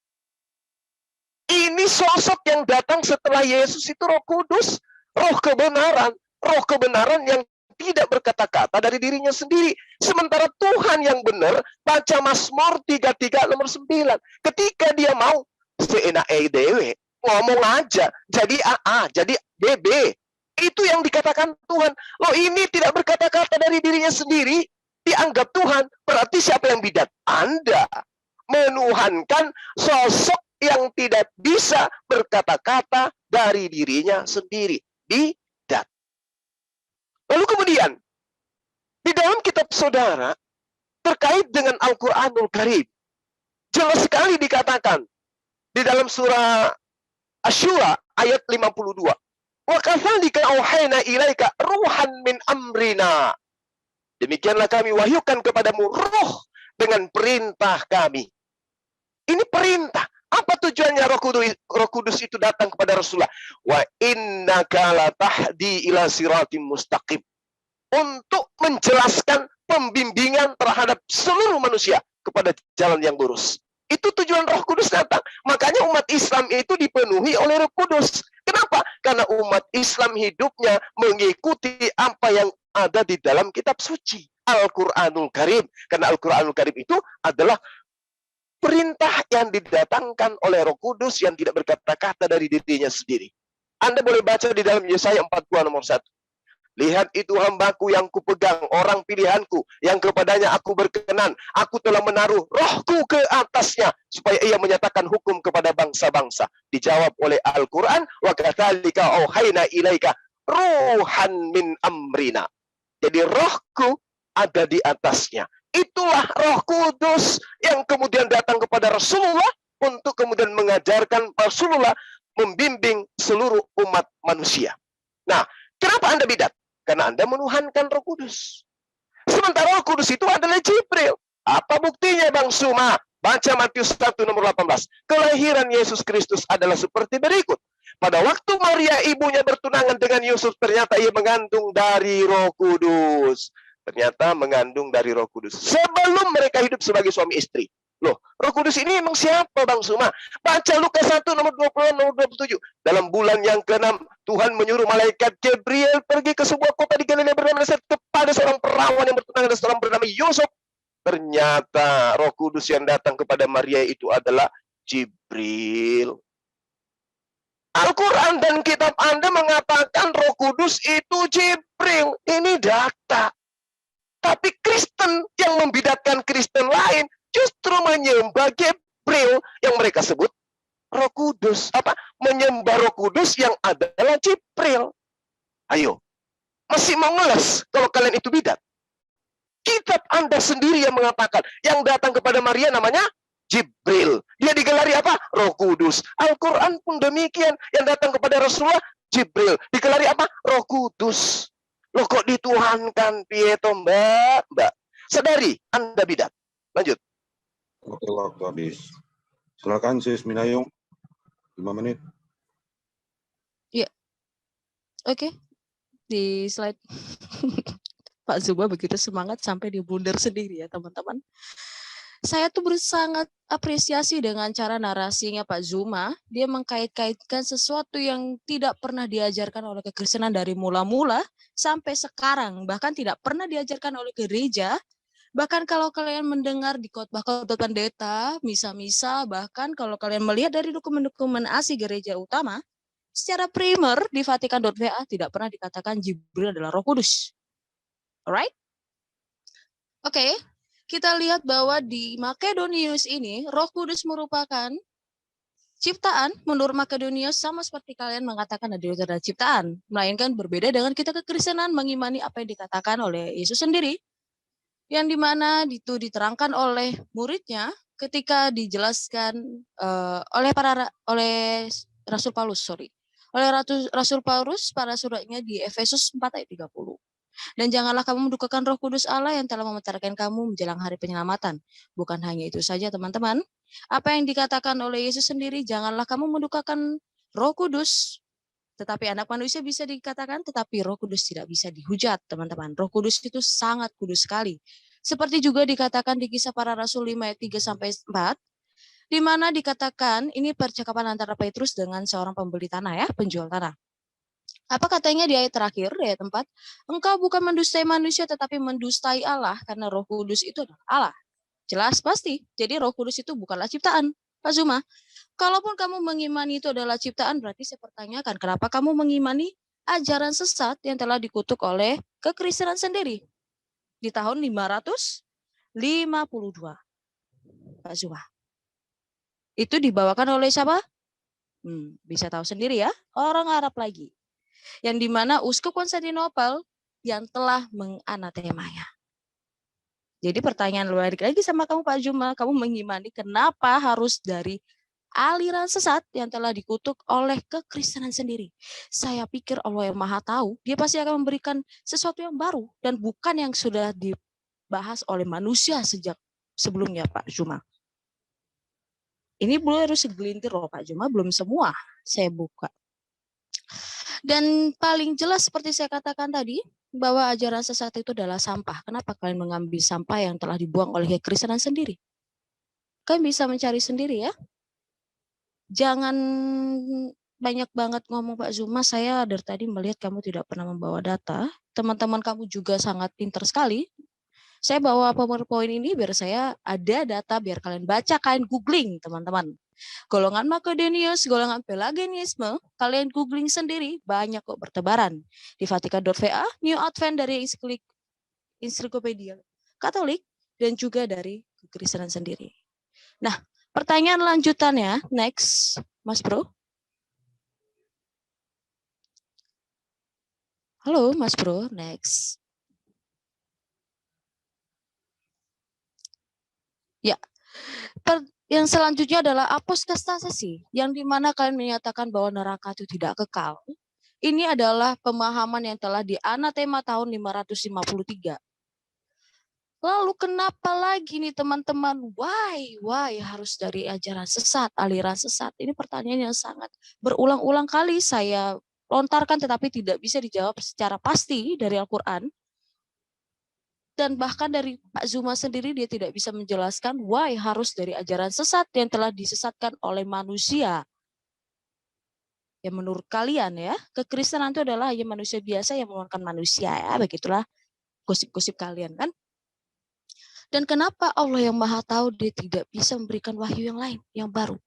Ini sosok yang datang setelah Yesus itu Roh Kudus, Roh kebenaran yang tidak berkata-kata dari dirinya sendiri. Sementara Tuhan yang benar, baca Mazmur 33 nomor 9. Ketika dia mau seenak dewe, ngomong aja, jadi AA, jadi BB. Itu yang dikatakan Tuhan. Loh, ini tidak berkata-kata dari dirinya sendiri, dianggap Tuhan. Berarti siapa yang bidat? Anda menuhankan sosok yang tidak bisa berkata-kata dari dirinya sendiri. Bidat. Lalu kemudian, di dalam kitab saudara, terkait dengan Al-Quranul Karim, jelas sekali dikatakan, di dalam surah Asy-Syura ayat 52, wa kadzalika auhayna ilaika ruhan min amrina. Demikianlah kami wahyukan kepadamu roh dengan perintah kami. Ini perintah. Apa tujuannya Roh Kudus itu datang kepada Rasulullah? Wa innaka latahdi ila siratim mustaqim. Untuk menjelaskan pembimbingan terhadap seluruh manusia kepada jalan yang lurus. Itu tujuan Roh Kudus datang. Makanya umat Islam itu dipenuhi oleh Roh Kudus. Kenapa? Karena umat Islam hidupnya mengikuti apa yang ada di dalam kitab suci. Al-Quranul Karim. Karena Al-Quranul Karim itu adalah perintah yang didatangkan oleh Roh Kudus yang tidak berkata-kata dari dirinya sendiri. Anda boleh baca di dalam Yesaya 40 nomor 1. Lihat itu hambaku yang kupegang, orang pilihanku, yang kepadanya aku berkenan. Aku telah menaruh rohku ke atasnya, supaya ia menyatakan hukum kepada bangsa-bangsa. Dijawab oleh Al-Quran, wa kadzalika auhayna ilaika ruhan min amrina. Jadi rohku ada di atasnya. Itulah Roh Kudus yang kemudian datang kepada Rasulullah untuk kemudian mengajarkan Rasulullah membimbing seluruh umat manusia. Nah, kenapa Anda bidat? Karena Anda menuhankan Roh Kudus. Sementara Roh Kudus itu adalah Jibril. Apa buktinya, Bang Suma? Baca Matius 1 nomor 18. Kelahiran Yesus Kristus adalah seperti berikut. Pada waktu Maria ibunya bertunangan dengan Yusuf, ternyata ia mengandung dari Roh Kudus. Ternyata mengandung dari Roh Kudus. Sebelum mereka hidup sebagai suami istri. Loh, Roh Kudus ini emang siapa, Bang Suma? Baca Lukas 1 nomor 20 nomor 27. Dalam bulan yang ke-6, Tuhan menyuruh malaikat Gabriel pergi ke sebuah kota di Galilea bernama Nazaret kepada seorang perawan yang bertunangan dengan seorang bernama Yusuf. Ternyata Roh Kudus yang datang kepada Maria itu adalah Jibril. Al-Quran dan kitab Anda mengatakan Roh Kudus itu Jibril. Ini data. Tapi Kristen yang membidatkan Kristen lain justru menyembah Gabriel yang mereka sebut Roh Kudus. Menyembah Roh Kudus yang adalah Jibril. Ayo, masih mau ngeles kalau kalian itu bidat? Kitab Anda sendiri yang mengatakan yang datang kepada Maria namanya Jibril. Dia digelari apa? Roh Kudus. Al-Quran pun demikian. Yang datang kepada Rasulullah Jibril. Digelari apa? Roh Kudus. Loh, kok dituhankan, Pieto, Mbak? Sadari, Anda bidat. Lanjut. Oke, waktu habis. Silakan, Sis Minayung. 5 menit. Iya. Oke. Di slide. Pak Zuma begitu semangat sampai diblunder sendiri ya, teman-teman. Saya tuh sangat apresiasi dengan cara narasinya Pak Zuma. Dia mengkait-kaitkan sesuatu yang tidak pernah diajarkan oleh kekristenan dari mula-mula sampai sekarang. Bahkan tidak pernah diajarkan oleh gereja. Bahkan kalau kalian mendengar di khotbah-khotbah pendeta, misa-misa, bahkan kalau kalian melihat dari dokumen-dokumen ASI gereja utama, secara primer di Vatikan.va tidak pernah dikatakan Jibril adalah Roh Kudus. Alright? Oke. Kita lihat bahwa di Makedonius ini, Roh Kudus merupakan ciptaan. Menurut Makedonius sama seperti kalian mengatakan adalah ciptaan. Melainkan berbeda dengan kita kekristenan mengimani apa yang dikatakan oleh Yesus sendiri. Yang dimana itu diterangkan oleh muridnya ketika dijelaskan oleh Rasul Paulus. Oleh Rasul Paulus pada suratnya di Efesus 4 ayat 30. Dan janganlah kamu mendukakan Roh Kudus Allah yang telah memetarkan kamu menjelang hari penyelamatan. Bukan hanya itu saja, teman-teman. Apa yang dikatakan oleh Yesus sendiri, janganlah kamu mendukakan Roh Kudus. Tetapi anak manusia bisa dikatakan, tetapi Roh Kudus tidak bisa dihujat, teman-teman. Roh Kudus itu sangat kudus sekali. Seperti juga dikatakan di Kisah Para Rasul 5 ayat 3-4, di mana dikatakan, ini percakapan antara Petrus dengan seorang pembeli tanah ya, penjual tanah. Apa katanya di ayat terakhir, di ayat 4? Engkau bukan mendustai manusia tetapi mendustai Allah karena Roh Kudus itu adalah Allah. Jelas pasti. Jadi Roh Kudus itu bukanlah ciptaan. Pak Zuma, kalaupun kamu mengimani itu adalah ciptaan, berarti saya pertanyakan kenapa kamu mengimani ajaran sesat yang telah dikutuk oleh kekristenan sendiri di tahun 552. Pak Zuma. Itu dibawakan oleh siapa? Bisa tahu sendiri ya, orang Arab lagi. Yang dimana Uskup Konstantinopel yang telah menganatemanya. Jadi pertanyaan balik lagi sama kamu Pak Zuma, kamu mengimani kenapa harus dari aliran sesat yang telah dikutuk oleh kekristenan sendiri. Saya pikir Allah yang Maha Tahu, Dia pasti akan memberikan sesuatu yang baru dan bukan yang sudah dibahas oleh manusia sejak sebelumnya Pak Zuma. Ini boleh harus segelintir loh Pak Zuma, belum semua saya buka. Dan paling jelas seperti saya katakan tadi, bahwa ajaran sesat itu adalah sampah. Kenapa kalian mengambil sampah yang telah dibuang oleh kekristenan sendiri? Kalian bisa mencari sendiri ya. Jangan banyak banget ngomong Pak Zuma, saya dari tadi melihat kamu tidak pernah membawa data. Teman-teman kamu juga sangat pintar sekali. Saya bawa PowerPoint ini biar saya ada data, biar kalian baca, kalian googling teman-teman. Golongan Makedonius, golongan Pelagianisme, kalian googling sendiri, banyak kok bertebaran. Di Vatikan.va, New Advent dari Ensiklopedia Katolik, dan juga dari kekristenan sendiri. Nah, pertanyaan lanjutannya, next, Mas Bro. Halo, Mas Bro, next. Ya, yang selanjutnya adalah apostatasi, yang dimana kalian menyatakan bahwa neraka itu tidak kekal. Ini adalah pemahaman yang telah dianatema tahun 553. Lalu kenapa lagi nih teman-teman? Why harus dari ajaran sesat, aliran sesat? Ini pertanyaan yang sangat berulang-ulang kali saya lontarkan tetapi tidak bisa dijawab secara pasti dari Al-Quran. Dan bahkan dari Pak Zuma sendiri dia tidak bisa menjelaskan why harus dari ajaran sesat yang telah disesatkan oleh manusia. Ya menurut kalian ya, kekristenan itu adalah hanya manusia biasa yang mengeluarkan manusia ya, begitulah gosip-gosip kalian kan. Dan kenapa Allah yang Maha Tahu dia tidak bisa memberikan wahyu yang lain, yang baru,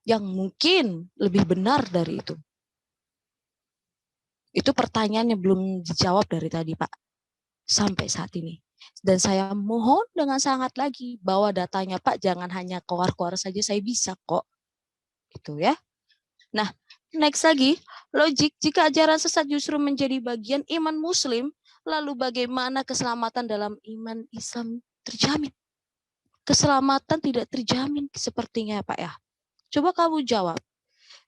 yang mungkin lebih benar dari itu? Itu pertanyaan yang belum dijawab dari tadi Pak. Sampai saat ini. Dan saya mohon dengan sangat lagi bahwa datanya Pak jangan hanya keluar-keluar saja, saya bisa kok. Gitu ya. Nah, next lagi, logik jika ajaran sesat justru menjadi bagian iman muslim, lalu bagaimana keselamatan dalam iman Islam terjamin? Keselamatan tidak terjamin sepertinya Pak ya. Coba kamu jawab.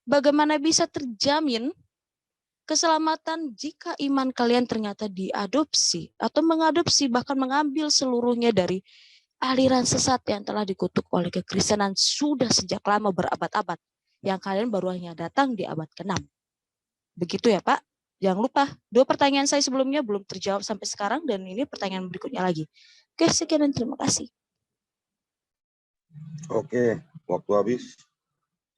Bagaimana bisa terjamin keselamatan jika iman kalian ternyata diadopsi atau mengadopsi bahkan mengambil seluruhnya dari aliran sesat yang telah dikutuk oleh kekristenan sudah sejak lama berabad-abad, yang kalian baru hanya datang di abad ke-6. Begitu ya Pak? Jangan lupa, 2 pertanyaan saya sebelumnya belum terjawab sampai sekarang dan ini pertanyaan berikutnya lagi. Oke, sekian dan terima kasih. Oke, waktu habis.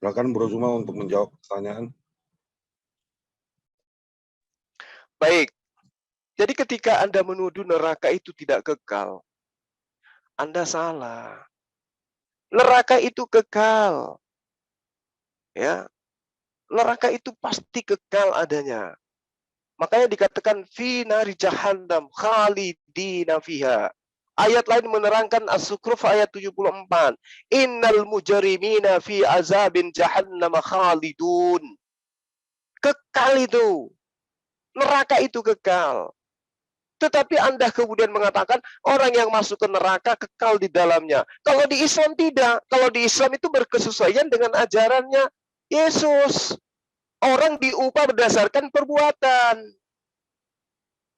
Silakan Bro Zuma untuk menjawab pertanyaan. Baik, jadi ketika Anda menuduh neraka itu tidak kekal, Anda salah. Neraka itu kekal. Ya, neraka itu pasti kekal adanya. Makanya dikatakan fi nari jahannam khalidina fiha. Ayat lain menerangkan As-Zukhruf ayat 74. Innal mujrimina fi azabin jahannam khalidun. Kekal itu. Neraka itu kekal. Tetapi Anda kemudian mengatakan orang yang masuk ke neraka kekal di dalamnya. Kalau di Islam tidak. Kalau di Islam itu berkesesuaian dengan ajarannya Yesus. Orang diupah berdasarkan perbuatan.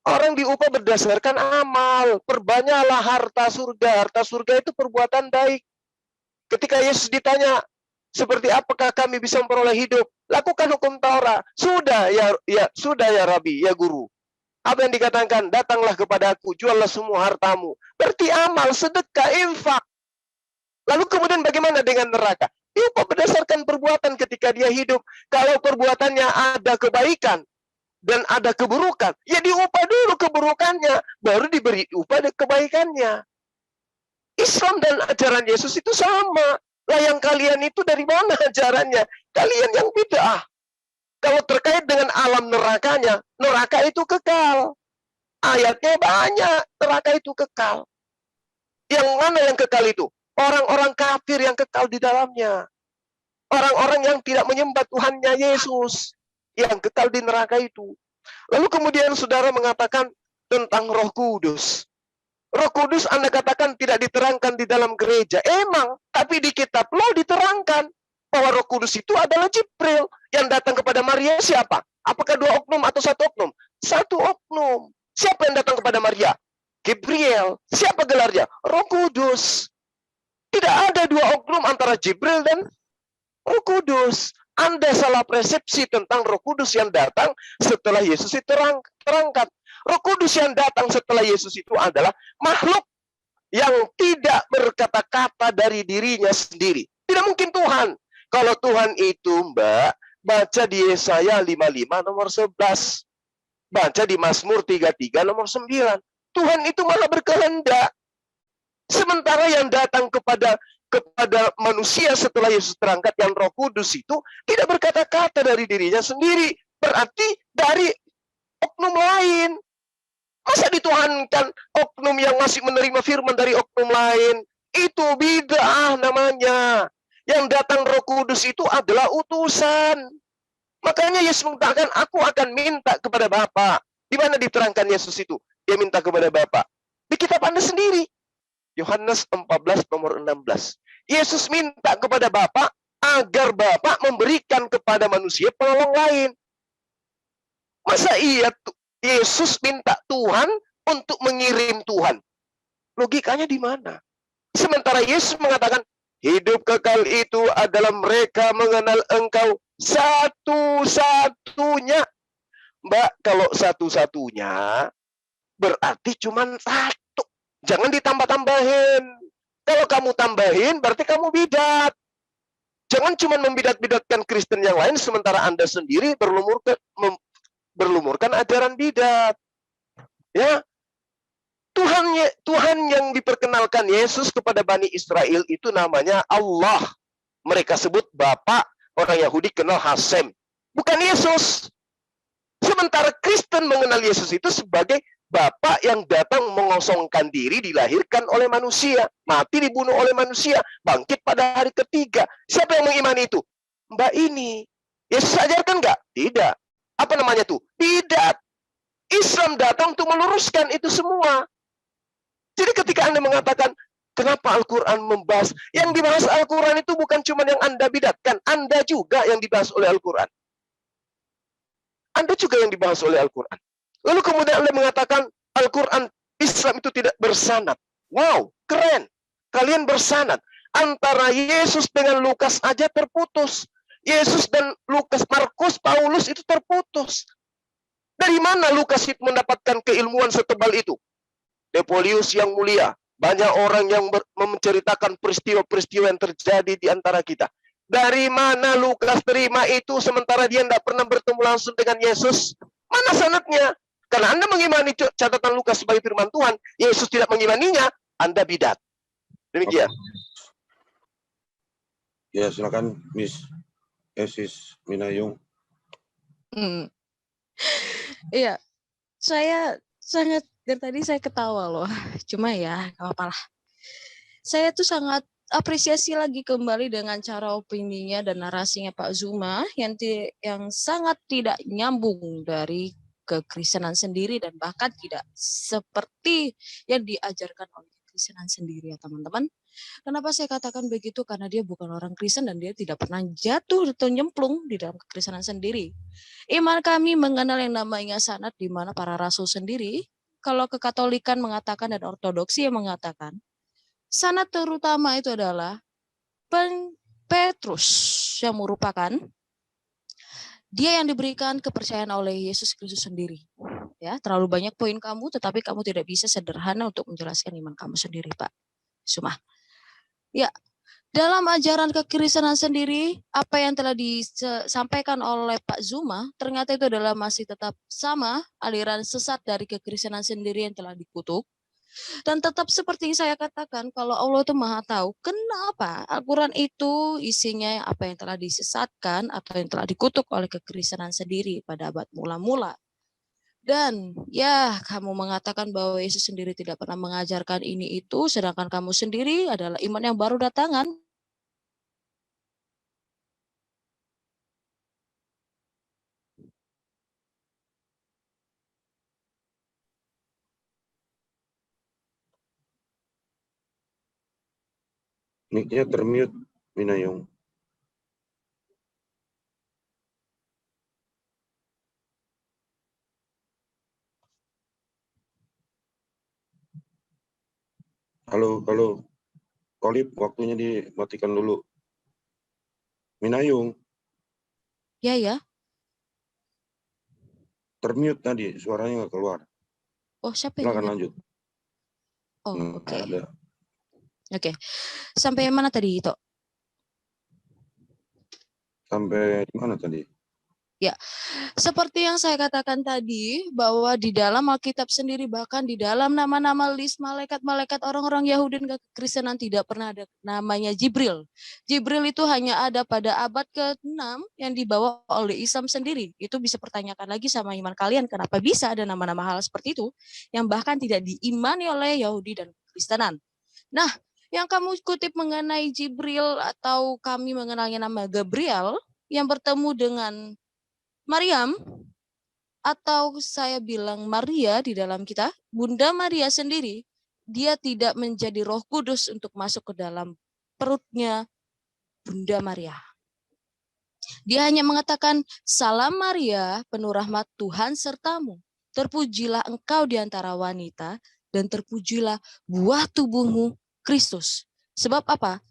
Orang diupah berdasarkan amal. Perbanyaklah harta surga. Harta surga itu perbuatan baik. Ketika Yesus ditanya, seperti apakah kami bisa memperoleh hidup? Lakukan hukum Taurat. Sudah ya Rabi, ya guru. Apa yang dikatakan? Datanglah kepadaku, juallah semua hartamu. Berarti amal, sedekah, infak. Lalu kemudian bagaimana dengan neraka? Diupah berdasarkan perbuatan ketika dia hidup. Kalau perbuatannya ada kebaikan dan ada keburukan, ya diupah dulu keburukannya, baru diberi upah kebaikannya. Islam dan ajaran Yesus itu sama. Lah yang kalian itu dari mana ajarannya? Kalian yang bid'ah. Kalau terkait dengan alam nerakanya, neraka itu kekal. Ayatnya banyak, neraka itu kekal. Yang mana yang kekal itu? Orang-orang kafir yang kekal di dalamnya. Orang-orang yang tidak menyembah Tuhannya Yesus. Yang kekal di neraka itu. Lalu kemudian saudara mengatakan tentang Roh Kudus. Roh Kudus Anda katakan tidak diterangkan di dalam gereja. Emang, tapi di kitab Law diterangkan bahwa Roh Kudus itu adalah Jibril yang datang kepada Maria. Siapa? Apakah 2 oknum atau 1 oknum? 1 oknum. Siapa yang datang kepada Maria? Gabriel. Siapa gelarnya? Roh Kudus. Tidak ada 2 oknum antara Jibril dan Roh Kudus. Anda salah persepsi tentang Roh Kudus yang datang setelah Yesus terangkat. Roh Kudus yang datang setelah Yesus itu adalah makhluk yang tidak berkata-kata dari dirinya sendiri. Tidak mungkin Tuhan. Kalau Tuhan itu, Mbak, baca di Yesaya 55 nomor 11. Baca di Mazmur 33 nomor 9. Tuhan itu malah berkehendak. Sementara yang datang kepada manusia setelah Yesus terangkat, yang Roh Kudus itu tidak berkata-kata dari dirinya sendiri. Berarti dari oknum lain. Masa dituhankan oknum yang masih menerima firman dari oknum lain? Itu bid'ah namanya. Yang datang Roh Kudus itu adalah utusan. Makanya Yesus mengatakan, aku akan minta kepada Bapa. Di mana diterangkan Yesus itu? Dia minta kepada Bapa. Di kitab Anda sendiri. Yohanes 14 nomor 16. Yesus minta kepada Bapa agar Bapa memberikan kepada manusia penolong lain. Masa iya Yesus minta Tuhan untuk mengirim Tuhan? Logikanya di mana? Sementara Yesus mengatakan, hidup kekal itu adalah mereka mengenal Engkau satu-satunya. Mbak, kalau satu-satunya berarti cuma 1. Jangan ditambah-tambahin. Kalau kamu tambahin, berarti kamu bidat. Jangan cuma membidat-bidatkan Kristen yang lain, sementara Anda sendiri berlumurkan ajaran bidat. Ya, Tuhan yang diperkenalkan Yesus kepada Bani Israel itu namanya Allah. Mereka sebut Bapa, orang Yahudi kenal Hasem. Bukan Yesus. Sementara Kristen mengenal Yesus itu sebagai Bapa yang datang mengosongkan diri, dilahirkan oleh manusia, mati dibunuh oleh manusia, bangkit pada hari ketiga. Siapa yang mengimani itu? Mbak ini. Yesus ajarkan nggak? Tidak. Apa namanya tuh? Bidat. Islam datang untuk meluruskan itu semua. Jadi ketika Anda mengatakan, kenapa Al-Quran membahas? Yang dibahas Al-Quran itu bukan cuma yang Anda bidatkan. Anda juga yang dibahas oleh Al-Quran. Anda juga yang dibahas oleh Al-Quran. Lalu kemudian Anda mengatakan Al-Quran Islam itu tidak bersanad. Wow, keren. Kalian bersanad. Antara Yesus dengan Lukas aja terputus. Yesus dan Lukas, Markus, Paulus itu terputus. Dari mana Lukas itu mendapatkan keilmuan setebal itu? Depolius yang mulia. Banyak orang yang menceritakan peristiwa-peristiwa yang terjadi di antara kita. Dari mana Lukas terima itu sementara dia tidak pernah bertemu langsung dengan Yesus? Mana sanadnya? Karena Anda mengimani catatan Lukas sebagai firman Tuhan, Yesus tidak mengimaninya, Anda bidat. Demikian. Ya, silakan Miss Esis Minayung. Iya, saya sangat dari tadi saya ketawa loh. Cuma ya, nggak apa-apa lah. Saya tuh sangat apresiasi lagi kembali dengan cara opininya dan narasinya Pak Zuma yang sangat tidak nyambung dari kekristenan sendiri dan bahkan tidak seperti yang diajarkan oleh kekristenan sendiri ya teman-teman. Kenapa saya katakan begitu? Karena dia bukan orang Kristen dan dia tidak pernah jatuh atau nyemplung di dalam kekristenan sendiri. Iman kami mengenal yang namanya sanad di mana para rasul sendiri, kalau kekatolikan mengatakan dan ortodoksi yang mengatakan, sanad terutama itu adalah Petrus yang merupakan dia yang diberikan kepercayaan oleh Yesus Kristus sendiri. Ya, terlalu banyak poin kamu, tetapi kamu tidak bisa sederhana untuk menjelaskan iman kamu sendiri, Pak Zuma. Ya, Dalam ajaran kekristenan sendiri, apa yang telah disampaikan oleh Pak Zuma, ternyata itu adalah masih tetap sama aliran sesat dari kekristenan sendiri yang telah dikutuk. Dan tetap seperti yang saya katakan, kalau Allah itu Maha Tahu, kenapa Al-Quran itu isinya apa yang telah disesatkan atau yang telah dikutuk oleh kekristenan sendiri pada abad mula-mula. Dan ya, kamu mengatakan bahwa Yesus sendiri tidak pernah mengajarkan ini itu, sedangkan kamu sendiri adalah iman yang baru datangan. Mic-nya termute, Minayung. Halo. Kolip, waktunya dimatikan dulu. Minayung, Ya. termute tadi, suaranya nggak keluar. Oh, siapa yang Silakan mute? lanjut. Oh, oke. Ada. Oke. Sampai mana tadi, Ito? Sampai di mana tadi? Ya, seperti yang saya katakan tadi, bahwa di dalam Alkitab sendiri, bahkan di dalam nama-nama list malaikat-malaikat orang-orang Yahudi dan kekristenan tidak pernah ada namanya Jibril. Jibril itu hanya ada pada abad ke-6 yang dibawa oleh Islam sendiri. Itu bisa pertanyakan lagi sama iman kalian, kenapa bisa ada nama-nama hal seperti itu, yang bahkan tidak diimani oleh Yahudi dan kekristenan. Nah, yang kamu kutip mengenai Jibril atau kami mengenalnya nama Gabriel, yang bertemu dengan Maryam, atau saya bilang Maria di dalam kita, Bunda Maria sendiri, dia tidak menjadi Roh Kudus untuk masuk ke dalam perutnya Bunda Maria. Dia hanya mengatakan, "Salam Maria, penuh rahmat Tuhan sertamu. Terpujilah engkau di antara wanita, dan terpujilah buah tubuhmu, Kristus." Sebab apa?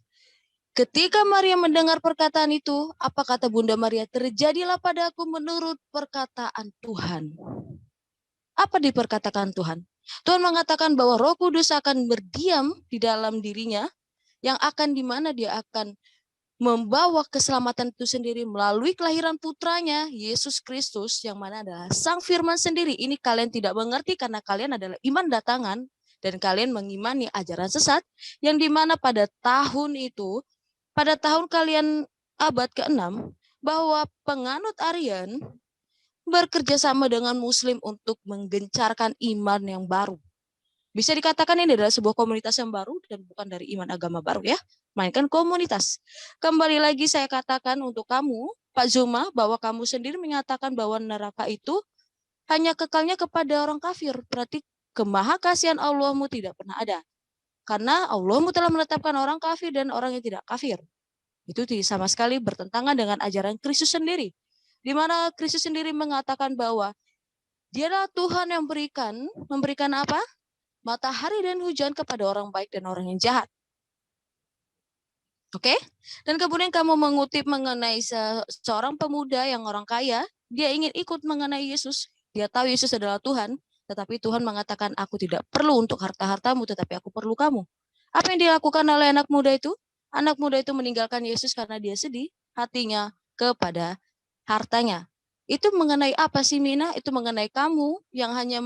Ketika Maria mendengar perkataan itu, apa kata Bunda Maria? Terjadilah padaku menurut perkataan Tuhan. Apa diperkatakan Tuhan? Tuhan mengatakan bahwa Roh Kudus akan berdiam di dalam dirinya, yang akan di mana dia akan membawa keselamatan itu sendiri melalui kelahiran putranya, Yesus Kristus, yang mana adalah Sang Firman sendiri. Ini kalian tidak mengerti karena kalian adalah iman datangan, dan kalian mengimani ajaran sesat, yang di mana pada tahun itu, pada tahun kalian abad ke-6, bahwa penganut Aryan bekerja sama dengan Muslim untuk menggencarkan iman yang baru. Bisa dikatakan ini adalah sebuah komunitas yang baru dan bukan dari iman agama baru ya, mainkan komunitas. Kembali lagi saya katakan untuk kamu, Pak Zuma, bahwa kamu sendiri menyatakan bahwa neraka itu hanya kekalnya kepada orang kafir. Berarti kemahakasihan Allahmu tidak pernah ada. Karena Allahmu telah menetapkan orang kafir dan orang yang tidak kafir. Itu sama sekali bertentangan dengan ajaran Kristus sendiri. Di mana Kristus sendiri mengatakan bahwa Dialah Tuhan yang memberikan apa? Matahari dan hujan kepada orang baik dan orang yang jahat. Oke? Dan kemudian kamu mengutip mengenai seorang pemuda yang orang kaya, dia ingin ikut mengenai Yesus. Dia tahu Yesus adalah Tuhan, tetapi Tuhan mengatakan, aku tidak perlu untuk harta-hartamu, tetapi aku perlu kamu. Apa yang dilakukan oleh anak muda itu? Anak muda itu meninggalkan Yesus karena dia sedih hatinya kepada hartanya. Itu mengenai apa sih, Mina? Itu mengenai kamu yang hanya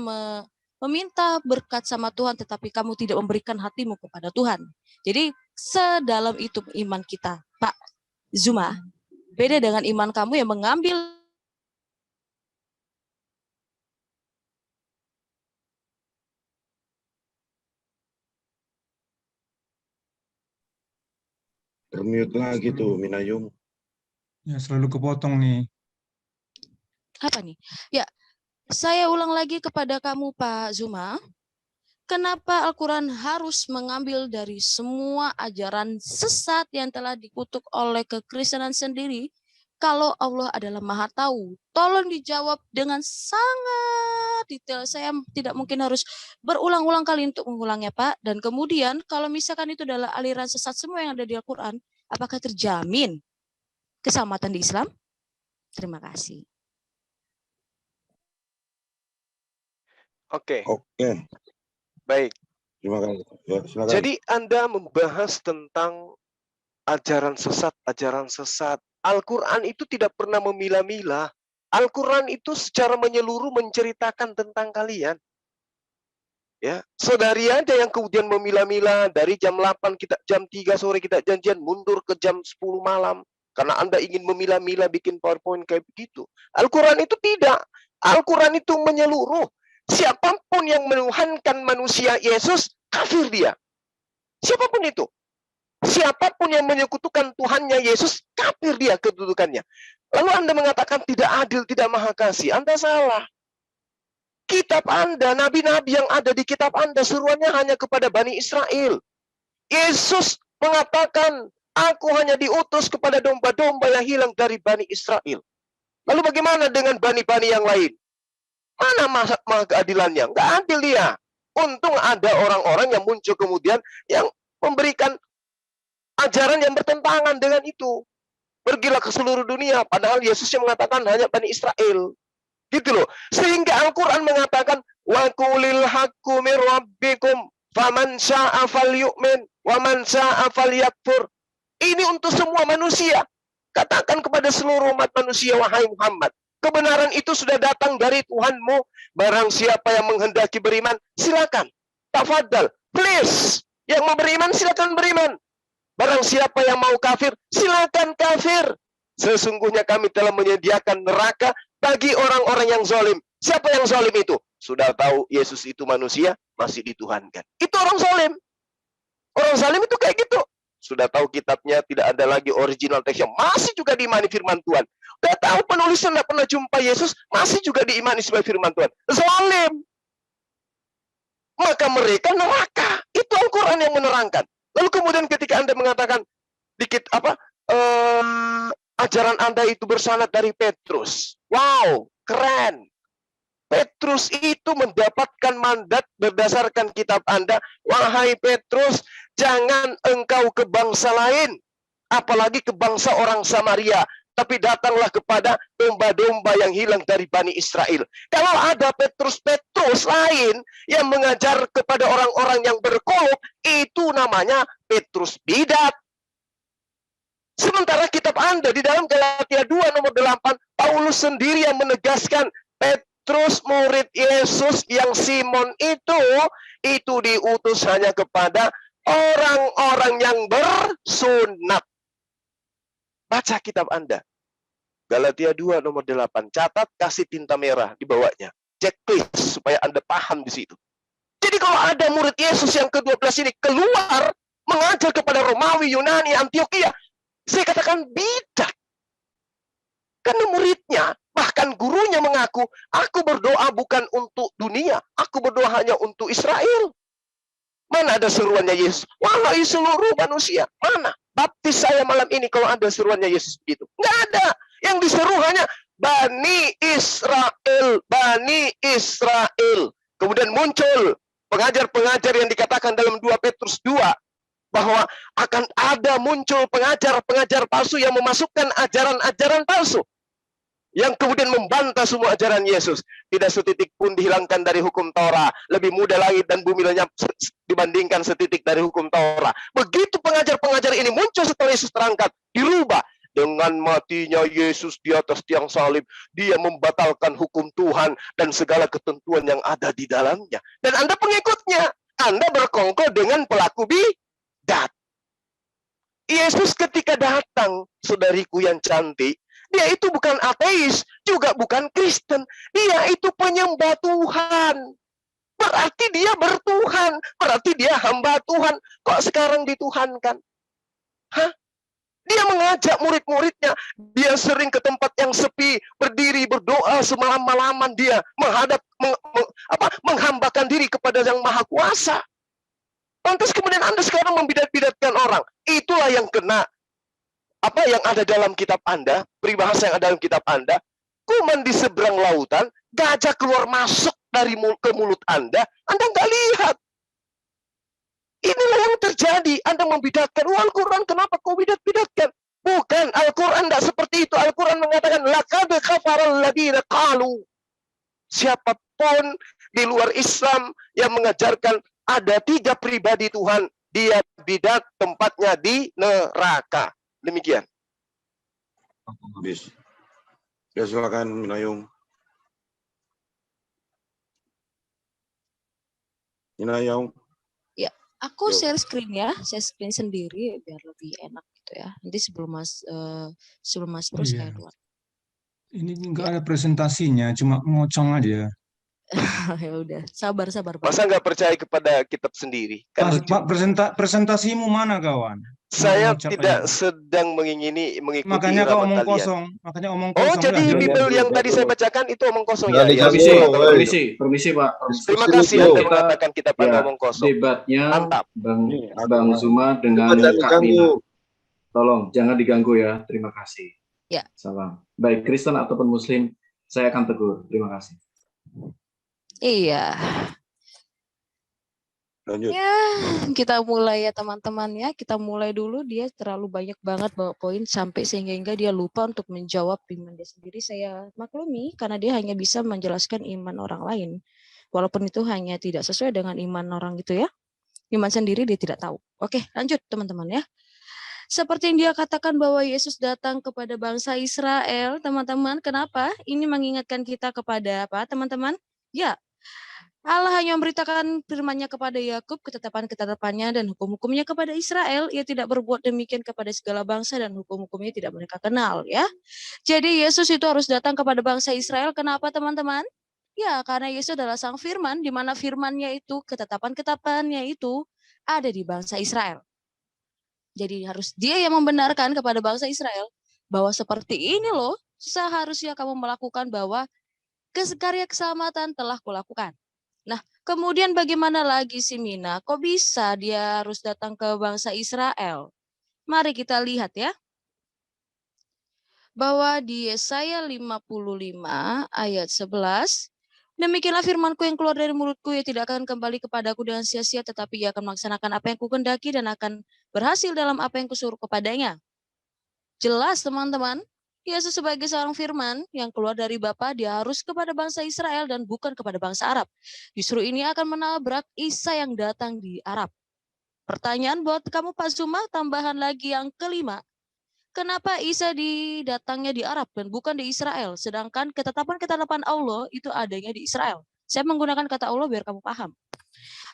meminta berkat sama Tuhan, tetapi kamu tidak memberikan hatimu kepada Tuhan. Jadi sedalam itu iman kita, Pak Zuma. Beda dengan iman kamu yang mengambil Termute lagi tuh, Minayung. Ya, selalu kepotong nih. apa nih? Ya, saya ulang lagi kepada kamu, Pak Zuma. Kenapa Al-Quran harus mengambil dari semua ajaran sesat yang telah dikutuk oleh kekristenan sendiri, kalau Allah adalah Maha Tahu? Tolong dijawab dengan sangat detail. Saya tidak mungkin harus berulang-ulang kali untuk mengulangnya, Pak. Dan kemudian kalau misalkan itu adalah aliran sesat semua yang ada di Al-Quran, apakah terjamin keselamatan di Islam? Terima kasih. Oke, Oke, baik. terima kasih. Ya, silakan. Jadi Anda membahas tentang ajaran sesat, ajaran sesat. Al-Quran itu tidak pernah memilah-milah. Al-Quran itu secara menyeluruh menceritakan tentang kalian. Ya, saudari aja yang kemudian memilah-milah dari jam 8 kita jam 3 sore kita janjian mundur ke jam 10 malam karena Anda ingin memilah-milah bikin PowerPoint kayak begitu. Al-Quran itu tidak. Al-Quran itu menyeluruh. Siapapun yang menuhankan manusia Yesus, kafir dia. Siapapun itu. Siapapun yang menyekutukan Tuhannya Yesus, kafir dia kedudukannya. Lalu Anda mengatakan tidak adil, tidak maha kasih. Anda salah. Kitab Anda, nabi-nabi yang ada di kitab Anda, seruannya hanya kepada Bani Israel. Yesus mengatakan, aku hanya diutus kepada domba-domba yang hilang dari Bani Israel. Lalu bagaimana dengan bani-bani yang lain? Mana keadilannya? Nggak adil dia. Untung ada orang-orang yang muncul kemudian yang memberikan ajaran yang bertentangan dengan itu. Pergilah ke seluruh dunia, padahal Yesus yang mengatakan hanya Bani Israel. Gitu loh. Sehingga Al-Quran mengatakan wa qulil haqqu mir rabbikum faman syaa'a falyu'min wa man syaa'a falyakfur. Ini untuk semua manusia. Katakan kepada seluruh umat manusia, wahai Muhammad, kebenaran itu sudah datang dari Tuhanmu. Barang siapa yang menghendaki beriman, silakan. Tafadhal, please. Yang mau beriman silakan beriman. Barang siapa yang mau kafir, silakan kafir. Sesungguhnya kami telah menyediakan neraka bagi orang-orang yang zalim. Siapa yang zalim itu? Sudah tahu Yesus itu manusia, masih dituhankan. Itu orang zalim. Orang zalim itu kayak gitu. Sudah tahu kitabnya tidak ada lagi original teksnya, masih juga diimani firman Tuhan. Sudah tahu penulisnya tidak pernah jumpa Yesus, masih juga diimani sebagai firman Tuhan. Zalim. Maka mereka neraka. Itu Al-Quran yang menerangkan. Lalu kemudian ketika Anda mengatakan dikit ajaran Anda itu bersanad dari Petrus. Wow, keren. Petrus itu mendapatkan mandat berdasarkan kitab Anda. Wahai Petrus, jangan engkau ke bangsa lain, apalagi ke bangsa orang Samaria, tapi datanglah kepada domba-domba yang hilang dari Bani Israel. Kalau ada Petrus-Petrus lain yang mengajar kepada orang-orang yang berkolok, itu namanya Petrus bidat. Sementara kitab Anda di dalam Galatia 2 nomor 8, Paulus sendiri yang menegaskan Petrus murid Yesus yang Simon itu diutus hanya kepada orang-orang yang bersunat. Baca kitab Anda. Galatia 2 nomor 8. Catat, kasih tinta merah di bawahnya. Checklist supaya Anda paham di situ. Jadi kalau ada murid Yesus yang ke-12 ini keluar mengajar kepada Romawi, Yunani, Antioquia, saya katakan bidat. Karena muridnya, bahkan gurunya mengaku, aku berdoa bukan untuk dunia, aku berdoa hanya untuk Israel. Mana ada seruannya Yesus? Wahai seluruh manusia. Mana? Baptis saya malam ini kalau ada seruannya Yesus begitu. Nggak ada. Yang diseru hanya Bani Israel. Bani Israel. Kemudian muncul pengajar-pengajar yang dikatakan dalam 2 Petrus 2. Bahwa akan ada muncul pengajar-pengajar palsu yang memasukkan ajaran-ajaran palsu. Yang kemudian membantah semua ajaran Yesus. Tidak setitik pun dihilangkan dari hukum Torah. Lebih mudah langit dan bumi lenyap dibandingkan setitik dari hukum Torah. Begitu pengajar-pengajar ini muncul setelah Yesus terangkat, dirubah. Dengan matinya Yesus di atas tiang salib, dia membatalkan hukum Tuhan dan segala ketentuan yang ada di dalamnya. Dan Anda pengikutnya, Anda berkongkol dengan pelaku bidat. Yesus ketika datang, saudariku yang cantik, dia itu bukan ateis, juga bukan Kristen. Dia itu penyembah Tuhan. Berarti dia bertuhan. Berarti dia hamba Tuhan. Kok sekarang dituhankan? Hah? Dia mengajak murid-muridnya. Dia sering ke tempat yang sepi, berdiri, berdoa semalam-malaman. Dia menghambakan diri kepada Yang Maha Kuasa. Lantas kemudian Anda sekarang membidat-bidatkan orang. Itulah yang kena apa yang ada dalam kitab Anda, peribahasa yang ada dalam kitab Anda. Kuman di seberang lautan, gajah keluar masuk dari ke mulut Anda nggak lihat. Inilah yang terjadi. Anda membidatkan. Al-Quran kenapa kau bidat-bidatkan? Bukan, Al-Quran tidak seperti itu. Al-Quran mengatakan laqad kafaral ladzina qalu. Siapapun di luar Islam yang mengajarkan ada 3 pribadi Tuhan, dia bidat, tempatnya di neraka. Demikian. Habis. Ya silakan Minayung. Minayung. Ya, aku Yo. share screen ya, share screen sendiri biar lebih enak gitu ya. Nanti sebelum Mas Oh Bro iya. saya keluar. Ini nggak ada presentasinya, cuma ngocong aja. Ya udah, sabar Pak. Masa nggak percaya kepada kitab sendiri? Kan lucu. Pak, presentasimu mana kawan? Saya Ngucap tidak aja. sedang mengingini mengikuti Makanya kau irama omong kalian. kosong. Makanya omong Oh, kosong. jadi Udah, Bible yang tadi saya bacakan itu omong kosong ya? Ya, Permisi, syukurlah kalau begitu. permisi Pak. Terima Diskusi kasih dulu. Anda Kita mengatakan kitab Anda ya omong kosong. debatnya Mantap. Bang Zuma dengan Jangan Kak diganggu. Nina. Tolong jangan diganggu ya. Terima kasih. Ya. Salam. Baik Kristen ataupun Muslim, saya akan tegur. Terima kasih. Iya. Lanjut. Ya, kita mulai ya teman-teman ya. Kita mulai dulu, dia terlalu banyak banget bawa poin sampai sehingga dia lupa untuk menjawab iman dia sendiri. Saya maklumi karena dia hanya bisa menjelaskan iman orang lain. Walaupun itu hanya tidak sesuai dengan iman orang gitu ya. Iman sendiri dia tidak tahu. Oke, lanjut teman-teman ya. Seperti yang dia katakan bahwa Yesus datang kepada bangsa Israel, teman-teman. Kenapa? Ini mengingatkan kita kepada apa, teman-teman? Ya, Allah hanya memberitakan firman-Nya kepada Yakub, ketetapan-ketetapannya dan hukum-hukumnya kepada Israel. Ia tidak berbuat demikian kepada segala bangsa dan hukum-hukumnya tidak mereka kenal, ya. Jadi Yesus itu harus datang kepada bangsa Israel. Kenapa, teman-teman? Ya, karena Yesus adalah sang firman, di mana firman-Nya itu, ketetapan-ketetapannya itu ada di bangsa Israel. Jadi harus dia yang membenarkan kepada bangsa Israel bahwa seperti ini loh, seharusnya kamu melakukan bahwa karya keselamatan telah kulakukan. Nah, kemudian bagaimana lagi si Mina? Kok bisa dia harus datang ke bangsa Israel? Mari kita lihat ya. Bahwa di Yesaya 55 ayat 11, demikianlah firmanku yang keluar dari mulutku, ia tidak akan kembali kepadaku dengan sia-sia, tetapi ia akan melaksanakan apa yang kukendaki dan akan berhasil dalam apa yang kusuruh kepadanya. Jelas teman-teman, Yesus sebagai seorang firman yang keluar dari Bapa, dia harus kepada bangsa Israel dan bukan kepada bangsa Arab. Justru ini akan menabrak Isa yang datang di Arab. Pertanyaan buat kamu Pak Zuma, tambahan lagi yang kelima. Kenapa Isa datangnya di Arab dan bukan di Israel? Sedangkan ketetapan-ketetapan Allah itu adanya di Israel. Saya menggunakan kata Allah biar kamu paham.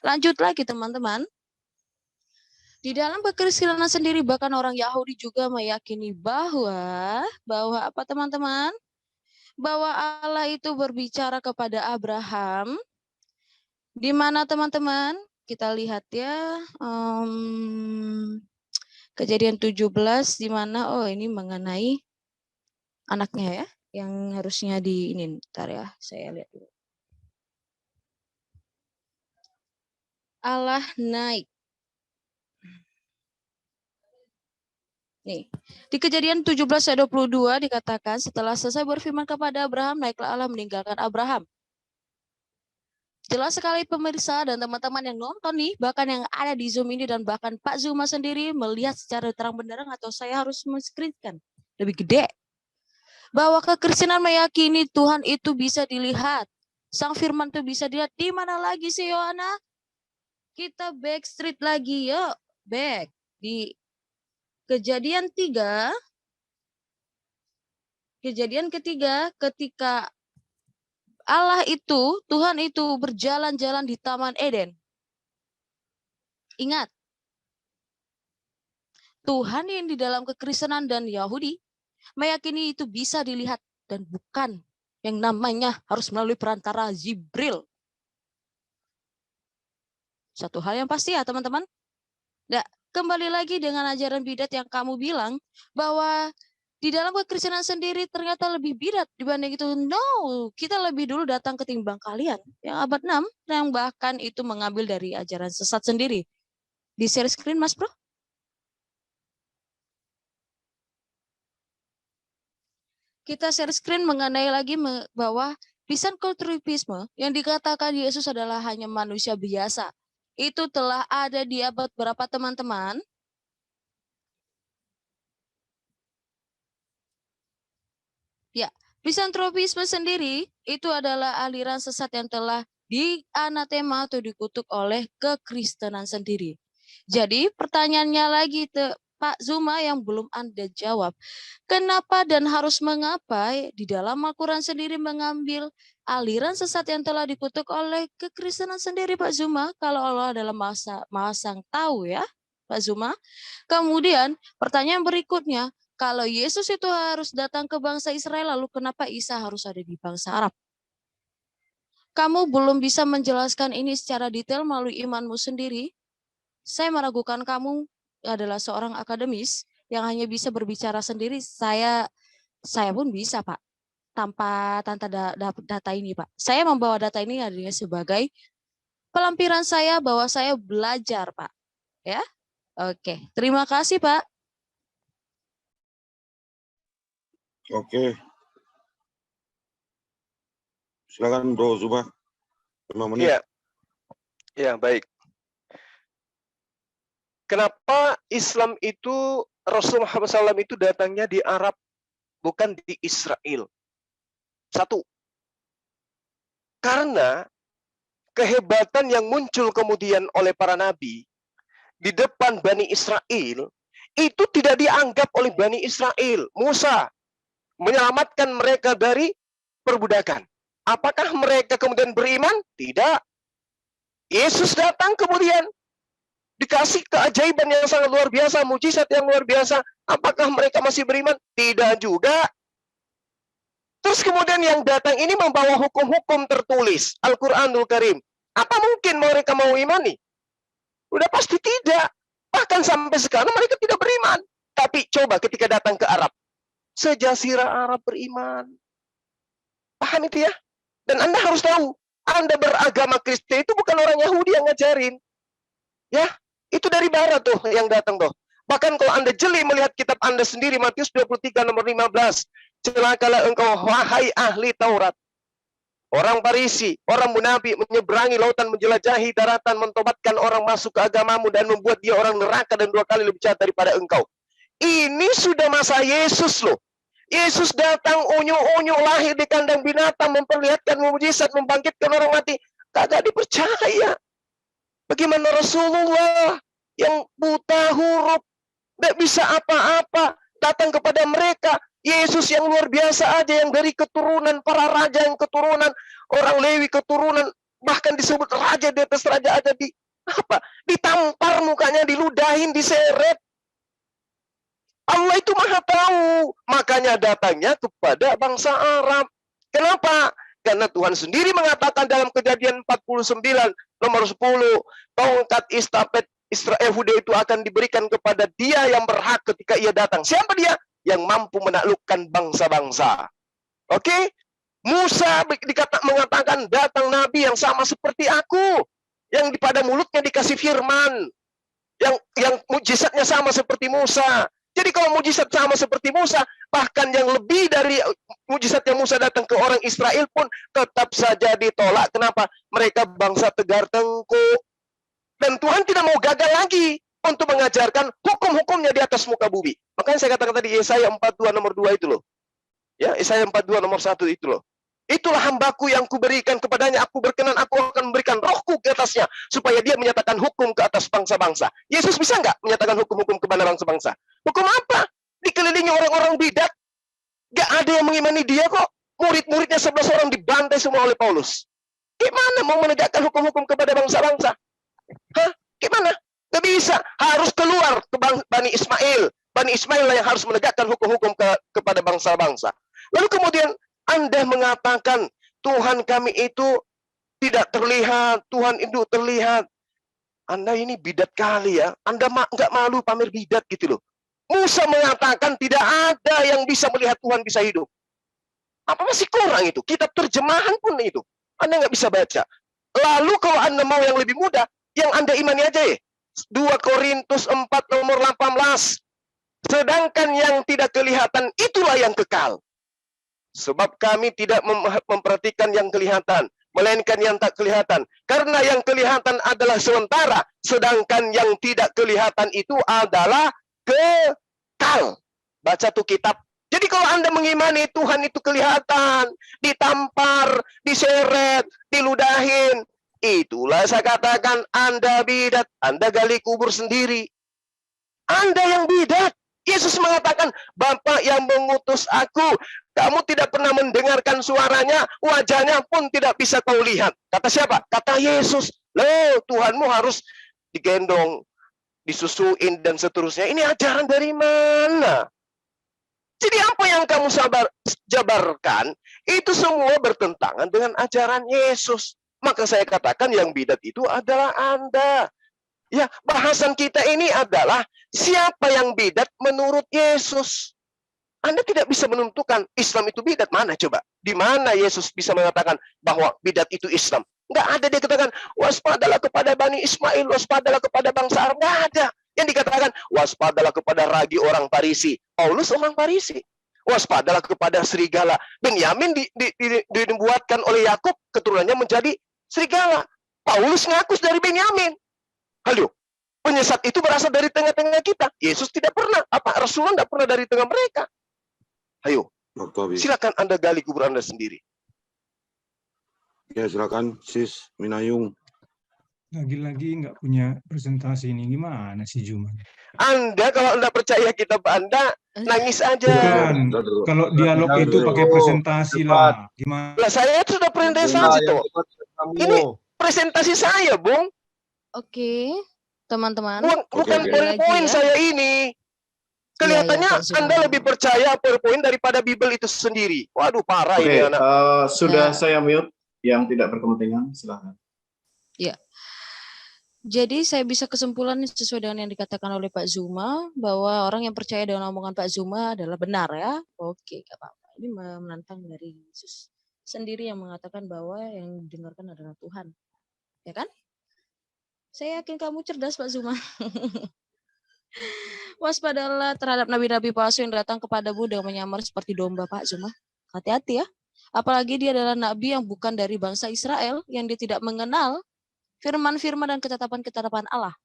Lanjut lagi teman-teman. Di dalam kekristenan sendiri bahkan orang Yahudi juga meyakini bahwa apa teman-teman? Bahwa Allah itu berbicara kepada Abraham. Di mana teman-teman? Kita lihat ya. Kejadian 17 di mana ini mengenai anaknya ya yang harusnya ini ntar ya saya lihat dulu. Allah naik. Nih, di Kejadian 17 ayat 22 dikatakan setelah selesai berfirman kepada Abraham, naiklah Allah meninggalkan Abraham. Jelas sekali pemirsa dan teman-teman yang nonton nih, bahkan yang ada di Zoom ini dan bahkan Pak Zuma sendiri melihat secara terang benderang atau saya harus men-screenkan lebih gede. Bahwa kekristenan meyakini Tuhan itu bisa dilihat. Sang firman itu bisa dilihat. Di mana lagi sih Yohana? Kita back street lagi yuk. Back. Di Kejadian 3. Kejadian ketiga ketika Allah itu, Tuhan itu berjalan-jalan di Taman Eden. Ingat. Tuhan yang di dalam kekristenan dan Yahudi meyakini itu bisa dilihat dan bukan yang namanya harus melalui perantara Jibril. Satu hal yang pasti ya teman-teman. Nah, kembali lagi dengan ajaran bidat yang kamu bilang bahwa di dalam kekristenan sendiri ternyata lebih bidat dibanding itu. No, kita lebih dulu datang ketimbang kalian. Yang abad 6 yang bahkan itu mengambil dari ajaran sesat sendiri. Di share screen Mas Bro. Kita share screen mengenai lagi bahwa Pisankulturisme yang dikatakan Yesus adalah hanya manusia biasa. Itu telah ada di abad berapa teman-teman? Ya, Pisantropisme sendiri itu adalah aliran sesat yang telah dianatema atau dikutuk oleh kekristenan sendiri. Jadi pertanyaannya lagi Pak Zuma yang belum Anda jawab. Kenapa dan harus mengapa di dalam Al-Quran sendiri mengambil aliran sesat yang telah dikutuk oleh kekristenan sendiri Pak Zuma? Kalau Allah adalah Maha Sang Tahu ya Pak Zuma. Kemudian pertanyaan berikutnya, kalau Yesus itu harus datang ke bangsa Israel, lalu kenapa Isa harus ada di bangsa Arab? Kamu belum bisa menjelaskan ini secara detail melalui imanmu sendiri. Saya meragukan kamu adalah seorang akademis yang hanya bisa berbicara sendiri. Saya pun bisa, Pak, tanpa data ini, Pak. Saya membawa data ini adanya sebagai pelampiran saya bahwa saya belajar, Pak. Ya, oke. Terima kasih, Pak. Oke. Silakan Bro Zuma. 5 menit. Iya. Ya, baik. Kenapa Islam itu, Rasulullah SAW itu datangnya di Arab, bukan di Israel? Satu. Karena kehebatan yang muncul kemudian oleh para nabi di depan Bani Israel, itu tidak dianggap oleh Bani Israel. Musa menyelamatkan mereka dari perbudakan. Apakah mereka kemudian beriman? Tidak. Yesus datang kemudian dikasih keajaiban yang sangat luar biasa, mujizat yang luar biasa. Apakah mereka masih beriman? Tidak juga. Terus kemudian yang datang ini membawa hukum-hukum tertulis, Al-Quranul Karim. Apa mungkin mereka mau imani? Udah pasti tidak. Bahkan sampai sekarang mereka tidak beriman. Tapi coba ketika datang ke Arab, sejazirah Arab beriman. Paham itu ya? Dan Anda harus tahu, Anda beragama Kristen itu bukan orang Yahudi yang ngajarin. Ya, itu dari barat tuh yang datang tuh. Bahkan kalau Anda jeli melihat kitab Anda sendiri, Matius 23 nomor 15. Celakalah engkau, wahai ahli Taurat. Orang Farisi, orang munafik menyeberangi lautan, menjelajahi daratan, mentobatkan orang masuk ke agamamu dan membuat dia orang neraka dan 2 kali lebih jahat daripada engkau. Ini sudah masa Yesus loh. Yesus datang unyu-unyu lahir di kandang binatang, memperlihatkan mukjizat, membangkitkan orang mati. Kagak dipercaya. Bagaimana Rasulullah yang buta huruf, tidak bisa apa-apa, datang kepada mereka. Yesus yang luar biasa aja, yang dari keturunan para raja, yang keturunan orang Lewi, keturunan bahkan disebut raja di atas raja aja, ditampar mukanya, diludahin, diseret. Allah itu maha tahu, makanya datangnya kepada bangsa Arab. Kenapa? Karena Tuhan sendiri mengatakan dalam Kejadian 49 nomor 10, tongkat estafet Israel Yehuda itu akan diberikan kepada dia yang berhak ketika ia datang. Siapa dia? Yang mampu menaklukkan bangsa-bangsa. Oke? Musa mengatakan datang nabi yang sama seperti aku, yang pada mulutnya dikasih firman, yang mujizatnya sama seperti Musa. Jadi kalau mujizat sama seperti Musa, bahkan yang lebih dari mujizat yang Musa datang ke orang Israel pun tetap saja ditolak. Kenapa? Mereka bangsa tegar tengkuk. Dan Tuhan tidak mau gagal lagi untuk mengajarkan hukum-hukumnya di atas muka bumi. Makanya saya katakan tadi Yesaya 42 nomor 2 itu loh. Ya, Yesaya 42 nomor 1 itu loh. Itulah hambaku yang kuberikan kepadanya, aku berkenan, aku akan memberikan rohku ke atasnya, supaya dia menyatakan hukum ke atas bangsa-bangsa. Yesus bisa nggak menyatakan hukum-hukum kepada bangsa-bangsa? Hukum apa? Dikelilingi orang-orang bidat, nggak ada yang mengimani dia kok. Murid-muridnya 11 orang dibantai semua oleh Paulus. Gimana mau menegakkan hukum-hukum kepada bangsa-bangsa? Hah? Gimana? Nggak bisa. Harus keluar ke Bani Ismail. Bani Ismail lah yang harus menegakkan hukum-hukum kepada bangsa-bangsa. Lalu kemudian Anda mengatakan Tuhan kami itu tidak terlihat, Tuhan itu terlihat. Anda ini bidat kali ya. Anda nggak malu pamer bidat gitu loh. Musa mengatakan tidak ada yang bisa melihat Tuhan bisa hidup. Apa masih kurang itu? Kitab terjemahan pun itu. Anda nggak bisa baca. Lalu kalau Anda mau yang lebih mudah, yang Anda imani aja ya. 2 Korintus 4 nomor 18. Sedangkan yang tidak kelihatan itulah yang kekal. Sebab kami tidak memperhatikan yang kelihatan, melainkan yang tak kelihatan. Karena yang kelihatan adalah sementara, sedangkan yang tidak kelihatan itu adalah kekal. Baca tuh kitab. Jadi kalau Anda mengimani Tuhan itu kelihatan, ditampar, diseret, diludahin, Itulah saya katakan Anda bidat, Anda gali kubur sendiri. Anda yang bidat. Yesus mengatakan, Bapa yang mengutus aku, kamu tidak pernah mendengarkan suaranya, wajahnya pun tidak bisa kau lihat. Kata siapa? Kata Yesus. Loh, Tuhanmu harus digendong, disusuin, dan seterusnya. Ini ajaran dari mana? Jadi apa yang kamu jabarkan, itu semua bertentangan dengan ajaran Yesus. Maka saya katakan yang bidat itu adalah Anda. Ya, bahasan kita ini adalah siapa yang bidat menurut Yesus. Anda tidak bisa menentukan Islam itu bidat. Mana coba? Di mana Yesus bisa mengatakan bahwa bidat itu Islam? Enggak ada dia katakan, waspadalah kepada Bani Ismail, waspadalah kepada bangsa Arab. Enggak ada. Yang dikatakan, waspadalah kepada ragi orang Parisi. Paulus orang Parisi. Waspadalah kepada serigala. Benyamin dibuatkan oleh Yakub, keturunannya menjadi serigala. Paulus ngakus dari Benyamin. Halo, penyesat itu berasal dari tengah-tengah kita. Yesus tidak pernah. Apa Rasulullah tidak pernah dari tengah mereka? Ayo, silakan Anda gali kubur Anda sendiri. Ya, silakan Sis Minayung. Lagi-lagi nggak punya presentasi ini. Gimana sih Juma? Anda kalau Anda percaya kitab Anda, nangis aja. Bukan. Kalau dialog itu pakai presentasi lah. Gimana? Lah saya sudah presentasi tuh. Ini presentasi saya, Bung. Oke, teman-teman. Bukan poin-poin saya ini. Kelihatannya Anda lebih percaya PowerPoint daripada Bible itu sendiri. Waduh, parah ini anak. Sudah saya mute yang tidak berkepentingan, silahkan. Ya. Jadi saya bisa kesimpulan sesuai dengan yang dikatakan oleh Pak Zuma, bahwa orang yang percaya dengan omongan Pak Zuma adalah benar ya. Oke, gak apa-apa. Ini menantang dari Yesus sendiri yang mengatakan bahwa yang didengarkan adalah Tuhan. Ya kan? Saya yakin kamu cerdas, Pak Zuma. Waspadalah terhadap nabi-nabi palsu yang datang kepadamu dengan menyamar seperti domba, Pak Zuma. Hati-hati ya. Apalagi dia adalah nabi yang bukan dari bangsa Israel, yang dia tidak mengenal firman-firman dan ketetapan-ketetapan Allah.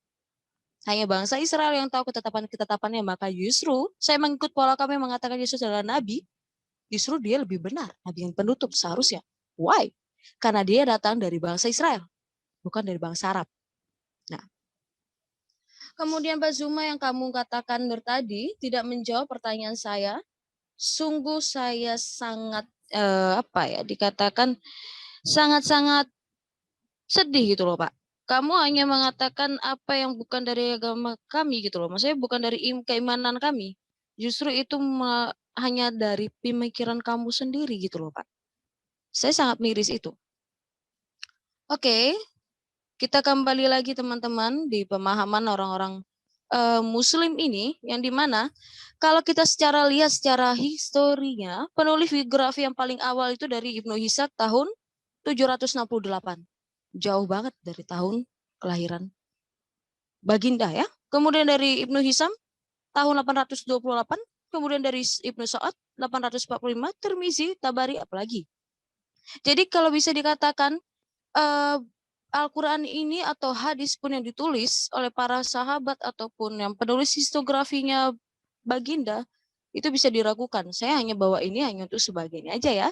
Hanya bangsa Israel yang tahu ketetapan-ketetapannya, maka justru saya mengikut pola kami mengatakan Yesus adalah nabi, justru dia lebih benar, nabi yang penutup seharusnya. Why? Karena dia datang dari bangsa Israel, bukan dari bangsa Arab. Nah, kemudian Pak Zuma yang kamu katakan tadi tidak menjawab pertanyaan saya. Sungguh saya sangat dikatakan sangat-sangat sedih gitu loh Pak. Kamu hanya mengatakan apa yang bukan dari agama kami gitu loh. Maksudnya bukan dari keimanan kami. Justru itu hanya dari pemikiran kamu sendiri gitu loh Pak. Saya sangat miris itu. Oke. Kita kembali lagi teman-teman di pemahaman orang-orang Muslim ini, yang dimana kalau kita lihat secara historinya, penulis biografi yang paling awal itu dari Ibnu Ishaq tahun 768. Jauh banget dari tahun kelahiran Baginda ya. Kemudian dari Ibnu Hisam tahun 828, kemudian dari Ibnu Sa'ad 845, Tirmizi, Tabari, apalagi. Jadi kalau bisa dikatakan Al-Quran ini atau hadis pun yang ditulis oleh para sahabat ataupun yang penulis historiografinya Baginda, itu bisa diragukan. Saya hanya bawa ini hanya untuk sebagiannya aja ya.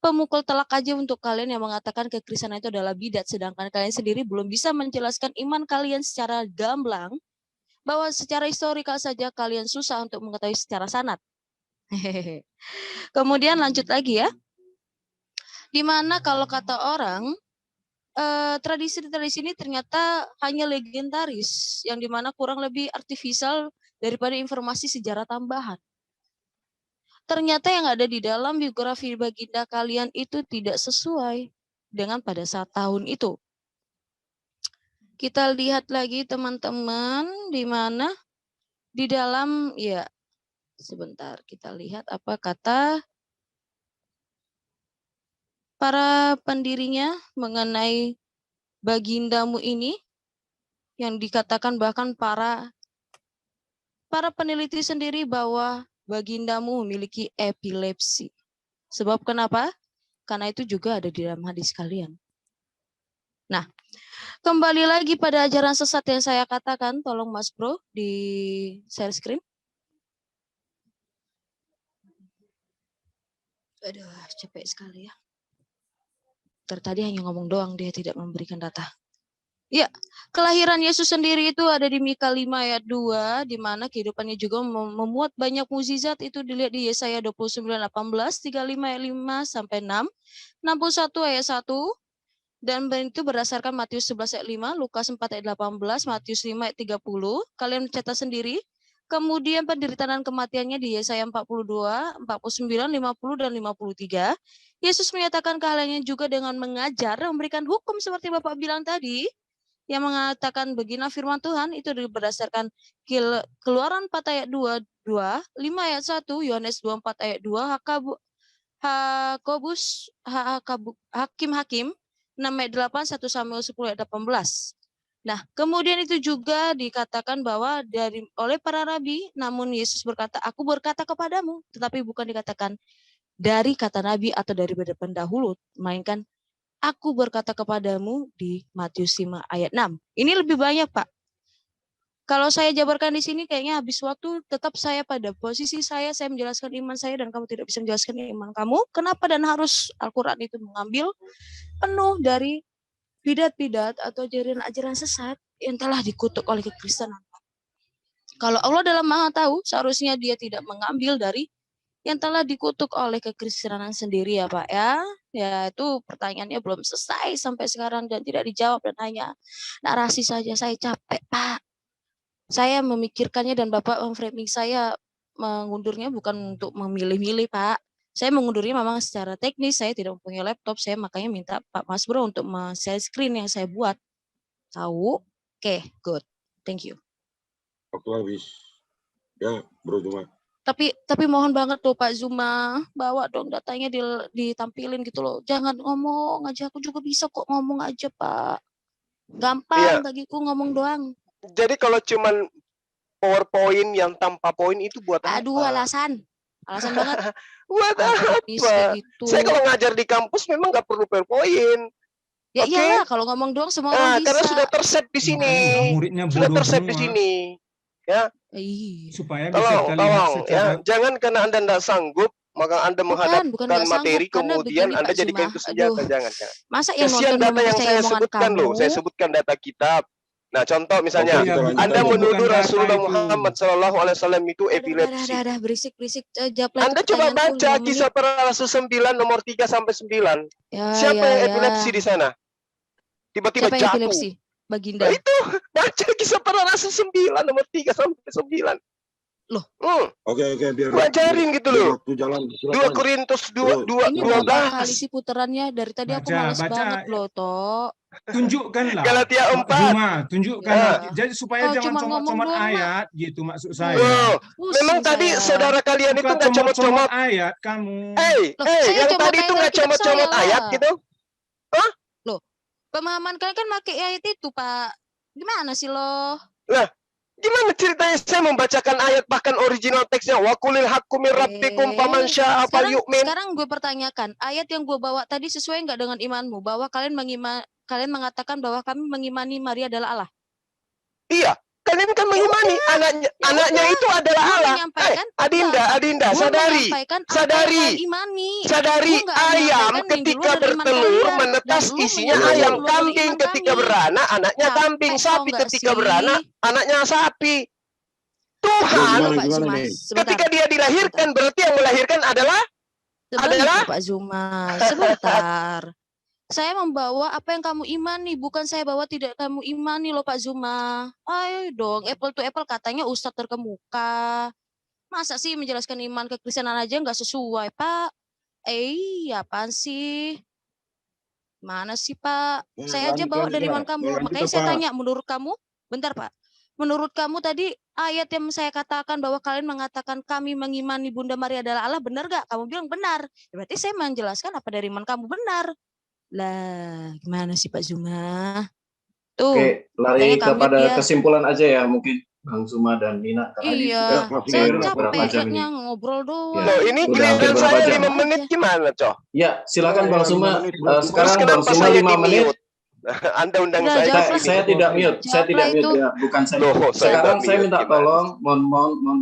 Pemukul telak aja untuk kalian yang mengatakan kekristenan itu adalah bidat, sedangkan kalian sendiri belum bisa menjelaskan iman kalian secara gamblang, bahwa secara historikal saja kalian susah untuk mengetahui secara sanad. Kemudian lanjut lagi ya. Dimana kalau kata orang, tradisi-tradisi ini ternyata hanya legendaris, yang dimana kurang lebih artifisial daripada informasi sejarah tambahan. Ternyata yang ada di dalam biografi Baginda kalian itu tidak sesuai dengan pada saat tahun itu. Kita lihat lagi teman-teman, di mana di dalam, ya sebentar kita lihat apa kata para pendirinya mengenai bagindamu ini, yang dikatakan bahkan para peneliti sendiri bahwa bagindamu memiliki epilepsi. Sebab kenapa? Karena itu juga ada di dalam hadis kalian. Nah, kembali lagi pada ajaran sesat yang saya katakan, tolong Mas Bro di share screen. Aduh, capek sekali ya. Tadi hanya ngomong doang, dia tidak memberikan data. Ya, kelahiran Yesus sendiri itu ada di Mika 5 ayat 2, di mana kehidupannya juga memuat banyak mukjizat. Itu dilihat di Yesaya 29:18, 35 ayat 5 sampai 6, 61 ayat 1, dan itu berdasarkan Matius 11 ayat 5, Lukas 4 ayat 18, Matius 5 ayat 30. Kalian mencatat sendiri. Kemudian penderitaan dan kematiannya di Yesaya 42, 49, 50, dan 53. Yesus menyatakan keahliannya juga dengan mengajar, memberikan hukum seperti Bapak bilang tadi, yang mengatakan begini firman Tuhan, itu berdasarkan Keluaran 4 ayat 2, 5 ayat 1, Yohanes 24 ayat 2, Hakim-Hakim 6 ayat 8, 1 Samuel 10 ayat 18. Nah, kemudian itu juga dikatakan bahwa oleh para rabi, namun Yesus berkata, aku berkata kepadamu, tetapi bukan dikatakan dari kata nabi atau dari pendahulu, melainkan aku berkata kepadamu di Matius 5 ayat 6. Ini lebih banyak, Pak. Kalau saya jabarkan di sini kayaknya habis waktu, tetap saya pada posisi saya menjelaskan iman saya dan kamu tidak bisa menjelaskan iman kamu. Kenapa dan harus Al-Quran itu mengambil penuh dari bidat-bidat atau ajaran-ajaran sesat yang telah dikutuk oleh kekristenan. Kalau Allah dalam Maha Tahu, seharusnya dia tidak mengambil dari yang telah dikutuk oleh kekristenan sendiri ya Pak ya. Ya itu pertanyaannya belum selesai sampai sekarang dan tidak dijawab dan hanya narasi saja. Saya capek Pak. Saya memikirkannya dan Bapak memframing saya mengundurnya bukan untuk memilih-milih Pak. Saya mengundurnya memang secara teknis, saya tidak mempunyai laptop, saya makanya minta Pak Mas Bro untuk share screen yang saya buat. Tahu? Oke, good. Thank you. Waktu habis. Ya, Bro Zuma. Tapi mohon banget tuh Pak Zuma, bawa dong datanya ditampilin gitu loh. Jangan ngomong aja, aku juga bisa kok ngomong aja Pak. Gampang bagiku ngomong doang. Jadi kalau cuman PowerPoint yang tanpa poin itu buat apa? Aduh, alasan banget. Buat apa? Gitu. Saya kalau ngajar di kampus memang nggak perlu PowerPoint. Ya iyalah, kalau ngomong doang semua orang bisa. Karena sudah terset di sini. Sudah terset di sini. Ya. Supaya bisa kita lihat secara... Jangan karena Anda tidak sanggup, maka Anda menghadapkan materi kemudian Anda jadikan itu senjata. Jangan. Masa yang kesian data yang saya sebutkan loh. Saya sebutkan data kitab. Nah, contoh misalnya, Anda menuduh Rasulullah Muhammad SAW itu epilepsi. Berisik. Anda coba baca Kisah Para Rasul 9 nomor 3 sampai 9. Siapa yang epilepsi di sana? Tiba-tiba jatuh. Baginda. Nah, itu baca Kisah Para Rasul 9 nomor 3 sampai 9. Loh. Oke, biar ajarin gitu loh. 2 Korintus 12. Ini berapa kali sih putarannya dari tadi aku males banget loh, Tok. Tunjukkanlah. Galatia 4. Zuma, tunjukkan. Jadi supaya jangan comot-comot ayat gitu maksud saya. Memang tadi saudara kalian itu nggak comot-comot ayat kamu. Yang tadi itu nggak comot-comot ayat gitu. Hah? Loh, pemahaman kalian kan pakai ayat itu, Pak. Gimana sih lo? Lah, gimana ceritanya saya membacakan ayat bahkan original teksnya wa qulil haqqu mir rabbikum faman syaa'a falyu'min. Sekarang gue pertanyakan, ayat yang gue bawa tadi sesuai nggak dengan imanmu bahwa kalian mengatakan bahwa kami mengimani Maria adalah Allah? Iya, kalian kan mengimani anaknya itu adalah Allah. Adinda, sadari. Ayam ketika bertelur menetas isinya ayam, kambing ketika beranak anaknya kambing, sapi ketika beranak anaknya sapi. Tuhan ketika dia dilahirkan berarti yang melahirkan adalah Pak Zuma. Sebentar. Saya membawa apa yang kamu imani, bukan saya bawa tidak kamu imani loh Pak Zuma. Ayo dong, apple to apple katanya Ustadz terkemuka. Masa sih menjelaskan iman kekristenan aja nggak sesuai Pak? Apaan sih? Mana sih Pak? Saya aja bawa dari iman kamu. Makanya saya tanya, menurut kamu, bentar Pak. Menurut kamu tadi ayat yang saya katakan bahwa kalian mengatakan kami mengimani Bunda Maria adalah Allah, benar gak? Kamu bilang benar. Berarti saya menjelaskan apa dari iman kamu benar. Lah, gimana sih Pak Zuma? Tuh. Oke, lari kepada kesimpulan aja ya mungkin Bang Zuma dan Nina. Iya, saya capeknya ngobrol doang. Loh, ini giliran saya 5 menit gimana, Coh? Ya, silakan Bang Zuma. Sekarang Bang Zuma 5 menit. Anda undang saya tidak mute ya, bukan saya. Sekarang saya minta tolong, mohon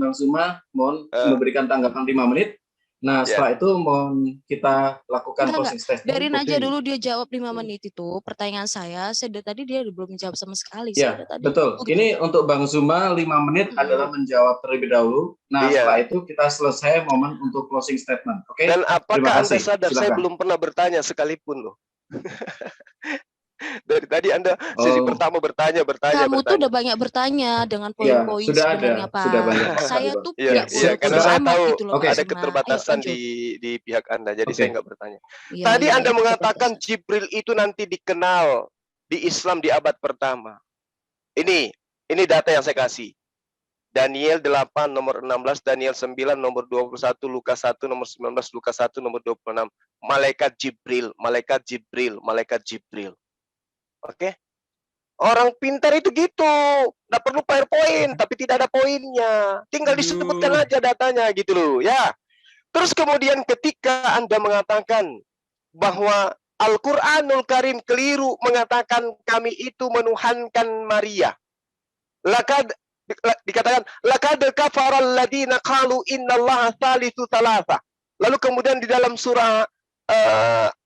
Bang Zuma, mohon memberikan tanggapan 5 menit. Nah, Ya. setelah itu mohon kita lakukan Enggak, closing statement. biarin aja Oke. dulu dia jawab 5 menit itu. Pertanyaan saya dari tadi dia belum menjawab sama sekali. Saya Ya, dari tadi. betul. Oh, gitu. Ini untuk Bang Zuma 5 menit adalah menjawab terlebih dahulu. Nah, Iya. setelah itu kita selesai momen untuk closing statement. Oke? Dan Terima apakah Anda kasih. sadar saya Silakan. belum pernah bertanya sekalipun loh. Dari tadi Anda sesi Oh. pertama bertanya. Kamu tuh udah banyak bertanya dengan Ya, poin-poin sudah sebenarnya, ada. Sudah Pak. banyak Saya sekali, Bang. tuh Iya, nggak iya, karena bodoh-bodoh saya amat tahu gitu loh, Oke. Pak ada Zuma. keterbatasan Ayo, lanjut. di pihak Anda, jadi Oke. saya nggak bertanya. Iya, Tadi iya, Anda itu mengatakan keterbatasan. Jibril itu nanti dikenal di Islam di abad pertama. Ini data yang saya kasih. Daniel 8 nomor 16, Daniel 9 nomor 21, Lukas 1 nomor 19, Lukas 1 nomor 26. Malaikat Jibril, malaikat Jibril, malaikat Jibril. Oke? Orang pintar itu gitu. Nggak perlu PowerPoint, tapi tidak ada poinnya. Tinggal disebutkan aja datanya gitu loh, ya. Terus kemudian ketika Anda mengatakan bahwa Al-Qur'anul Karim keliru mengatakan kami itu menuhankan Maria. Dikatakan laqad kafara alladziina qalu innallaha tsalitsu tsalatsa. Lalu kemudian di dalam surah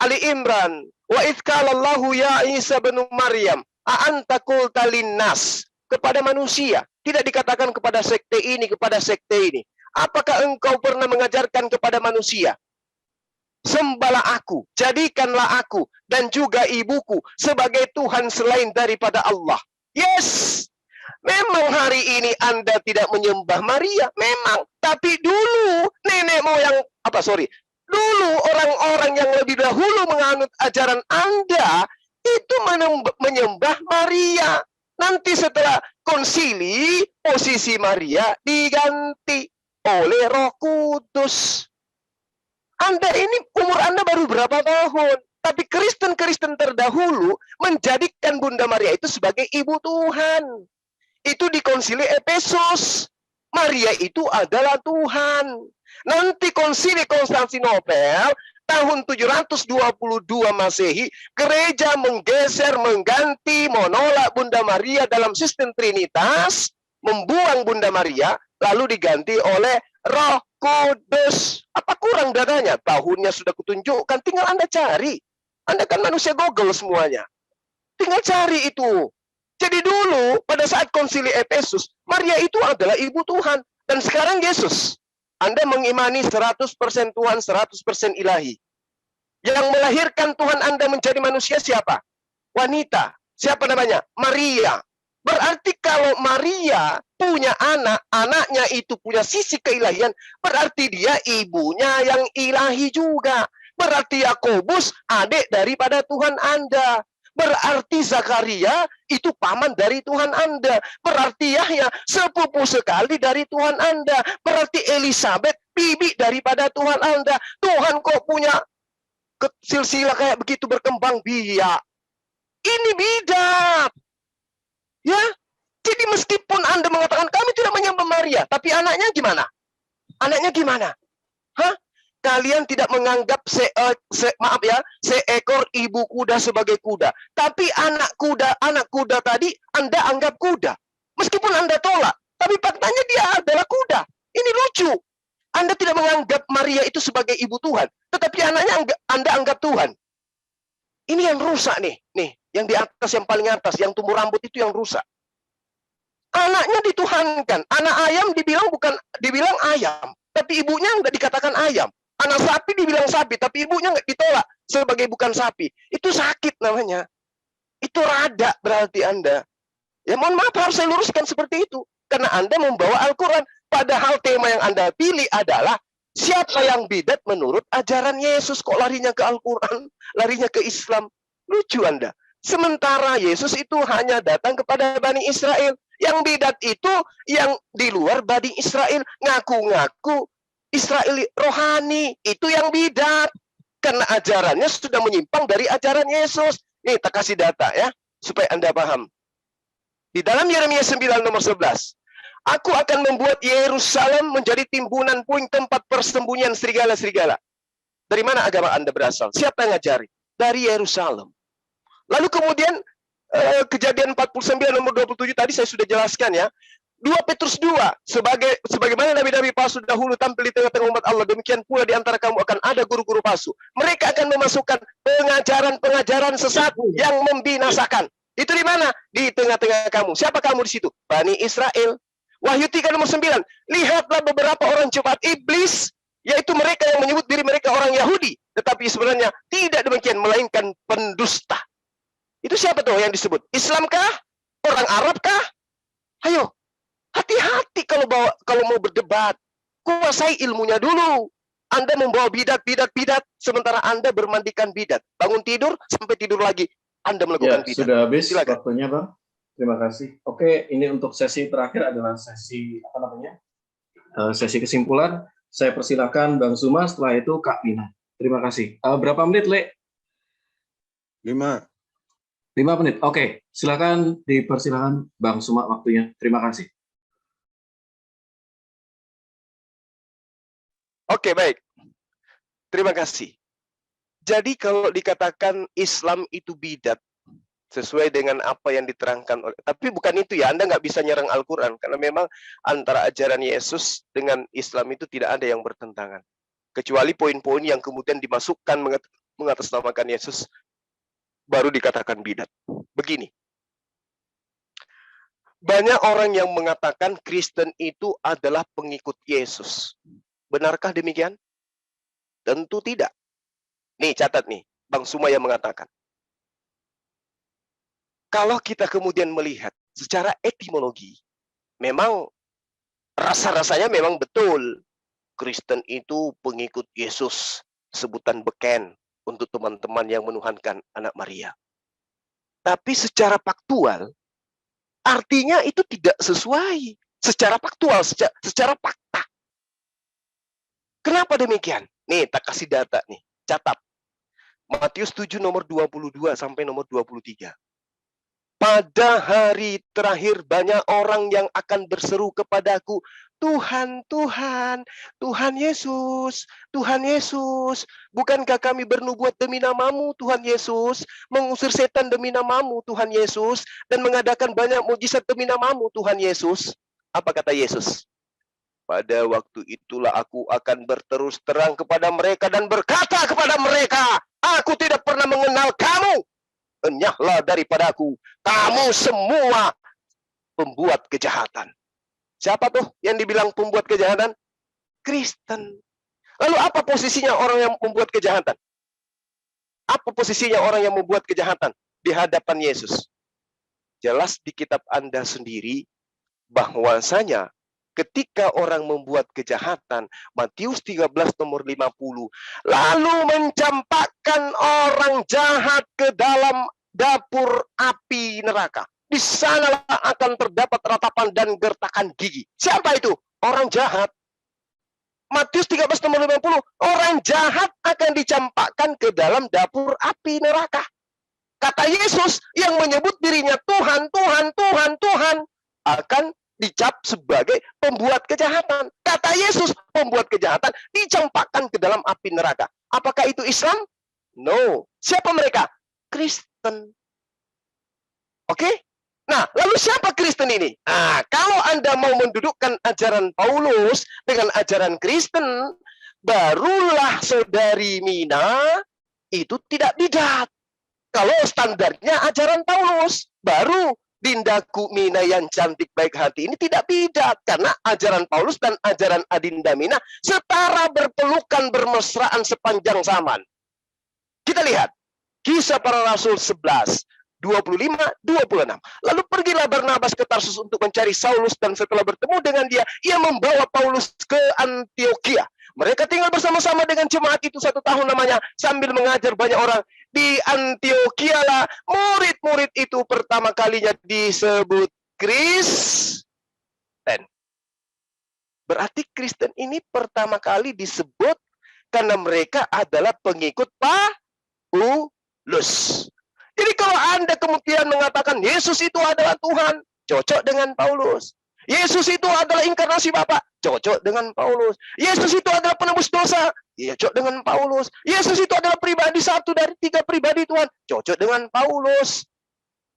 Ali Imran, wa idz qala Allahu ya Isa bin Maryam, a anta qulta linnas, kepada manusia, tidak dikatakan kepada sekte ini, kepada sekte ini. Apakah engkau pernah mengajarkan kepada manusia? Sembahlah aku, jadikanlah aku dan juga ibuku sebagai Tuhan selain daripada Allah. Yes. Memang hari ini Anda tidak menyembah Maria, memang. Tapi dulu nenek moyang, dulu orang-orang yang lebih dahulu menganut ajaran Anda itu menyembah Maria. Nanti setelah konsili, posisi Maria diganti oleh Roh Kudus. Anda ini umur Anda baru berapa tahun? Tapi Kristen-Kristen terdahulu menjadikan Bunda Maria itu sebagai ibu Tuhan. Itu di konsili Efesus. Maria itu adalah Tuhan. Nanti konsili Konstantinopel tahun 722 Masehi, gereja mengganti, menolak Bunda Maria dalam sistem Trinitas, membuang Bunda Maria, lalu diganti oleh Roh Kudus. Apa kurang datanya? Tahunnya sudah kutunjukkan, tinggal Anda cari. Anda kan manusia Google semuanya. Tinggal cari itu. Jadi dulu pada saat konsili Efesus, Maria itu adalah ibu Tuhan. Dan sekarang Yesus. Anda mengimani 100% Tuhan, 100% ilahi. Yang melahirkan Tuhan Anda menjadi manusia siapa? Wanita. Siapa namanya? Maria. Berarti kalau Maria punya anak, anaknya itu punya sisi keilahian, berarti dia ibunya yang ilahi juga. Berarti Yakobus adik daripada Tuhan Anda. Berarti Zakaria itu paman dari Tuhan Anda. Berarti Yahya sepupu sekali dari Tuhan Anda. Berarti Elizabeth bibi daripada Tuhan Anda. Tuhan kok punya silsilah kayak begitu berkembang biak. Ini bidat. Ya. Jadi meskipun Anda mengatakan kami tidak menyembah Maria, tapi anaknya gimana? Anaknya gimana? Hah? Kalian tidak menganggap seekor ibu kuda sebagai kuda. Tapi anak kuda tadi Anda anggap kuda. Meskipun Anda tolak, tapi faktanya dia adalah kuda. Ini lucu. Anda tidak menganggap Maria itu sebagai ibu Tuhan, tetapi anaknya Anda anggap Tuhan. Ini yang rusak nih, yang di atas, yang paling atas, yang tumbuh rambut itu yang rusak. Anaknya dituhankan. Anak ayam dibilang ayam, tapi ibunya nggak dikatakan ayam. Anak sapi dibilang sapi, tapi ibunya nggak ditolak sebagai bukan sapi. Itu sakit namanya. Itu rada berarti Anda. Ya mohon maaf harus saya luruskan seperti itu. Karena Anda membawa Al-Quran. Padahal tema yang Anda pilih adalah siapa yang bidat menurut ajaran Yesus. Kok larinya ke Al-Quran, larinya ke Islam. Lucu Anda. Sementara Yesus itu hanya datang kepada Bani Israel. Yang bidat itu yang di luar Bani Israel. Ngaku-ngaku Israel rohani, itu yang bidat. Karena ajarannya sudah menyimpang dari ajaran Yesus. Nih, tak kasih data ya, supaya Anda paham. Di dalam Yeremia 9 nomor 11, aku akan membuat Yerusalem menjadi timbunan puing tempat persembunyian serigala-serigala. Dari mana agama Anda berasal? Siapa yang ngajari? Dari Yerusalem. Lalu kemudian Kejadian 49 nomor 27 tadi saya sudah jelaskan ya. 2 Petrus 2, sebagaimana nabi-nabi palsu dahulu tampil di tengah-tengah umat Allah, demikian pula di antara kamu akan ada guru-guru palsu. Mereka akan memasukkan pengajaran-pengajaran sesat yang membinasakan. Itu di mana? Di tengah-tengah kamu. Siapa kamu di situ? Bani Israel. Wahyu 3 nomor 9. Lihatlah beberapa orang jemaat iblis, yaitu mereka yang menyebut diri mereka orang Yahudi, tetapi sebenarnya tidak demikian, melainkan pendusta. Itu siapa tuh yang disebut? Islamkah? Orang Arabkah? Ayo, hati-hati kalau mau berdebat. Kuasai ilmunya dulu. Anda membawa bidat, sementara Anda bermandikan bidat. Bangun tidur, sampai tidur lagi, Anda melakukan bidat. Sudah habis. Silakan. Waktunya, Bang. Terima kasih. Oke, ini untuk sesi terakhir adalah sesi sesi kesimpulan. Saya persilakan Bang Zuma, setelah itu Kak Nina. Terima kasih. Berapa menit, Le? 5. 5 menit. Oke, silakan dipersilakan Bang Zuma waktunya. Terima kasih. Oke, baik. Terima kasih. Jadi kalau dikatakan Islam itu bidat, sesuai dengan apa yang diterangkan oleh, tapi bukan itu ya, Anda nggak bisa nyerang Al-Quran, karena memang antara ajaran Yesus dengan Islam itu tidak ada yang bertentangan. Kecuali poin-poin yang kemudian dimasukkan mengatasnamakan Yesus, baru dikatakan bidat. Begini. Banyak orang yang mengatakan Kristen itu adalah pengikut Yesus. Benarkah demikian? Tentu tidak. Nih, catat nih, Bang Zuma yang mengatakan. Kalau kita kemudian melihat secara etimologi, memang rasa-rasanya memang betul. Kristen itu pengikut Yesus, sebutan beken untuk teman-teman yang menuhankan anak Maria. Tapi secara faktual, artinya itu tidak sesuai. Secara faktual, secara fakta. Kenapa demikian? Nih, tak kasih data nih. Catat. Matius 7 nomor 22 sampai nomor 23. Pada hari terakhir banyak orang yang akan berseru kepadaku, Tuhan, Tuhan, Tuhan Yesus, Tuhan Yesus. Bukankah kami bernubuat demi namamu, Tuhan Yesus, mengusir setan demi namamu, Tuhan Yesus, dan mengadakan banyak mujizat demi namamu, Tuhan Yesus. Apa kata Yesus? Pada waktu itulah aku akan berterus terang kepada mereka dan berkata kepada mereka, aku tidak pernah mengenal kamu. Enyahlah daripadaku, kamu semua pembuat kejahatan. Siapa tuh yang dibilang pembuat kejahatan? Kristen. Lalu apa posisinya orang yang membuat kejahatan? Apa posisinya orang yang membuat kejahatan di hadapan Yesus? Jelas di kitab Anda sendiri bahwasanya ketika orang membuat kejahatan, Matius 13 nomor 50, lalu mencampakkan orang jahat ke dalam dapur api neraka. Di sanalah akan terdapat ratapan dan gertakan gigi. Siapa itu? Orang jahat. Matius 13 nomor 50, orang jahat akan dicampakkan ke dalam dapur api neraka. Kata Yesus yang menyebut dirinya Tuhan, Tuhan, Tuhan, Tuhan, akan dicap sebagai pembuat kejahatan. Kata Yesus, pembuat kejahatan dicampakkan ke dalam api neraka. Apakah itu Islam? No. Siapa mereka? Kristen. Oke? Nah, lalu siapa Kristen ini? Nah, kalau Anda mau mendudukkan ajaran Paulus dengan ajaran Kristen, barulah saudari Mina itu tidak bidat. Kalau standarnya ajaran Paulus, baru Dindaku Mina yang cantik baik hati ini tidak bidat, karena ajaran Paulus dan ajaran Adinda Mina setara, berpelukan, bermesraan sepanjang zaman. Kita lihat Kisah Para Rasul 11 25 26. Lalu pergilah Barnabas ke Tarsus untuk mencari Saulus, dan setelah bertemu dengan dia, ia membawa Paulus ke Antioquia. Mereka tinggal bersama-sama dengan jemaat itu 1 tahun lamanya sambil mengajar banyak orang. Di Antioquia lah murid-murid itu pertama kalinya disebut Kristen. Berarti Kristen ini pertama kali disebut karena mereka adalah pengikut Paulus. Jadi kalau Anda kemudian mengatakan Yesus itu adalah Tuhan, cocok dengan Paulus. Yesus itu adalah inkarnasi Bapa, cocok dengan Paulus. Yesus itu adalah penebus dosa, cocok dengan Paulus. Yesus itu adalah pribadi satu dari 3 pribadi Tuhan, cocok dengan Paulus.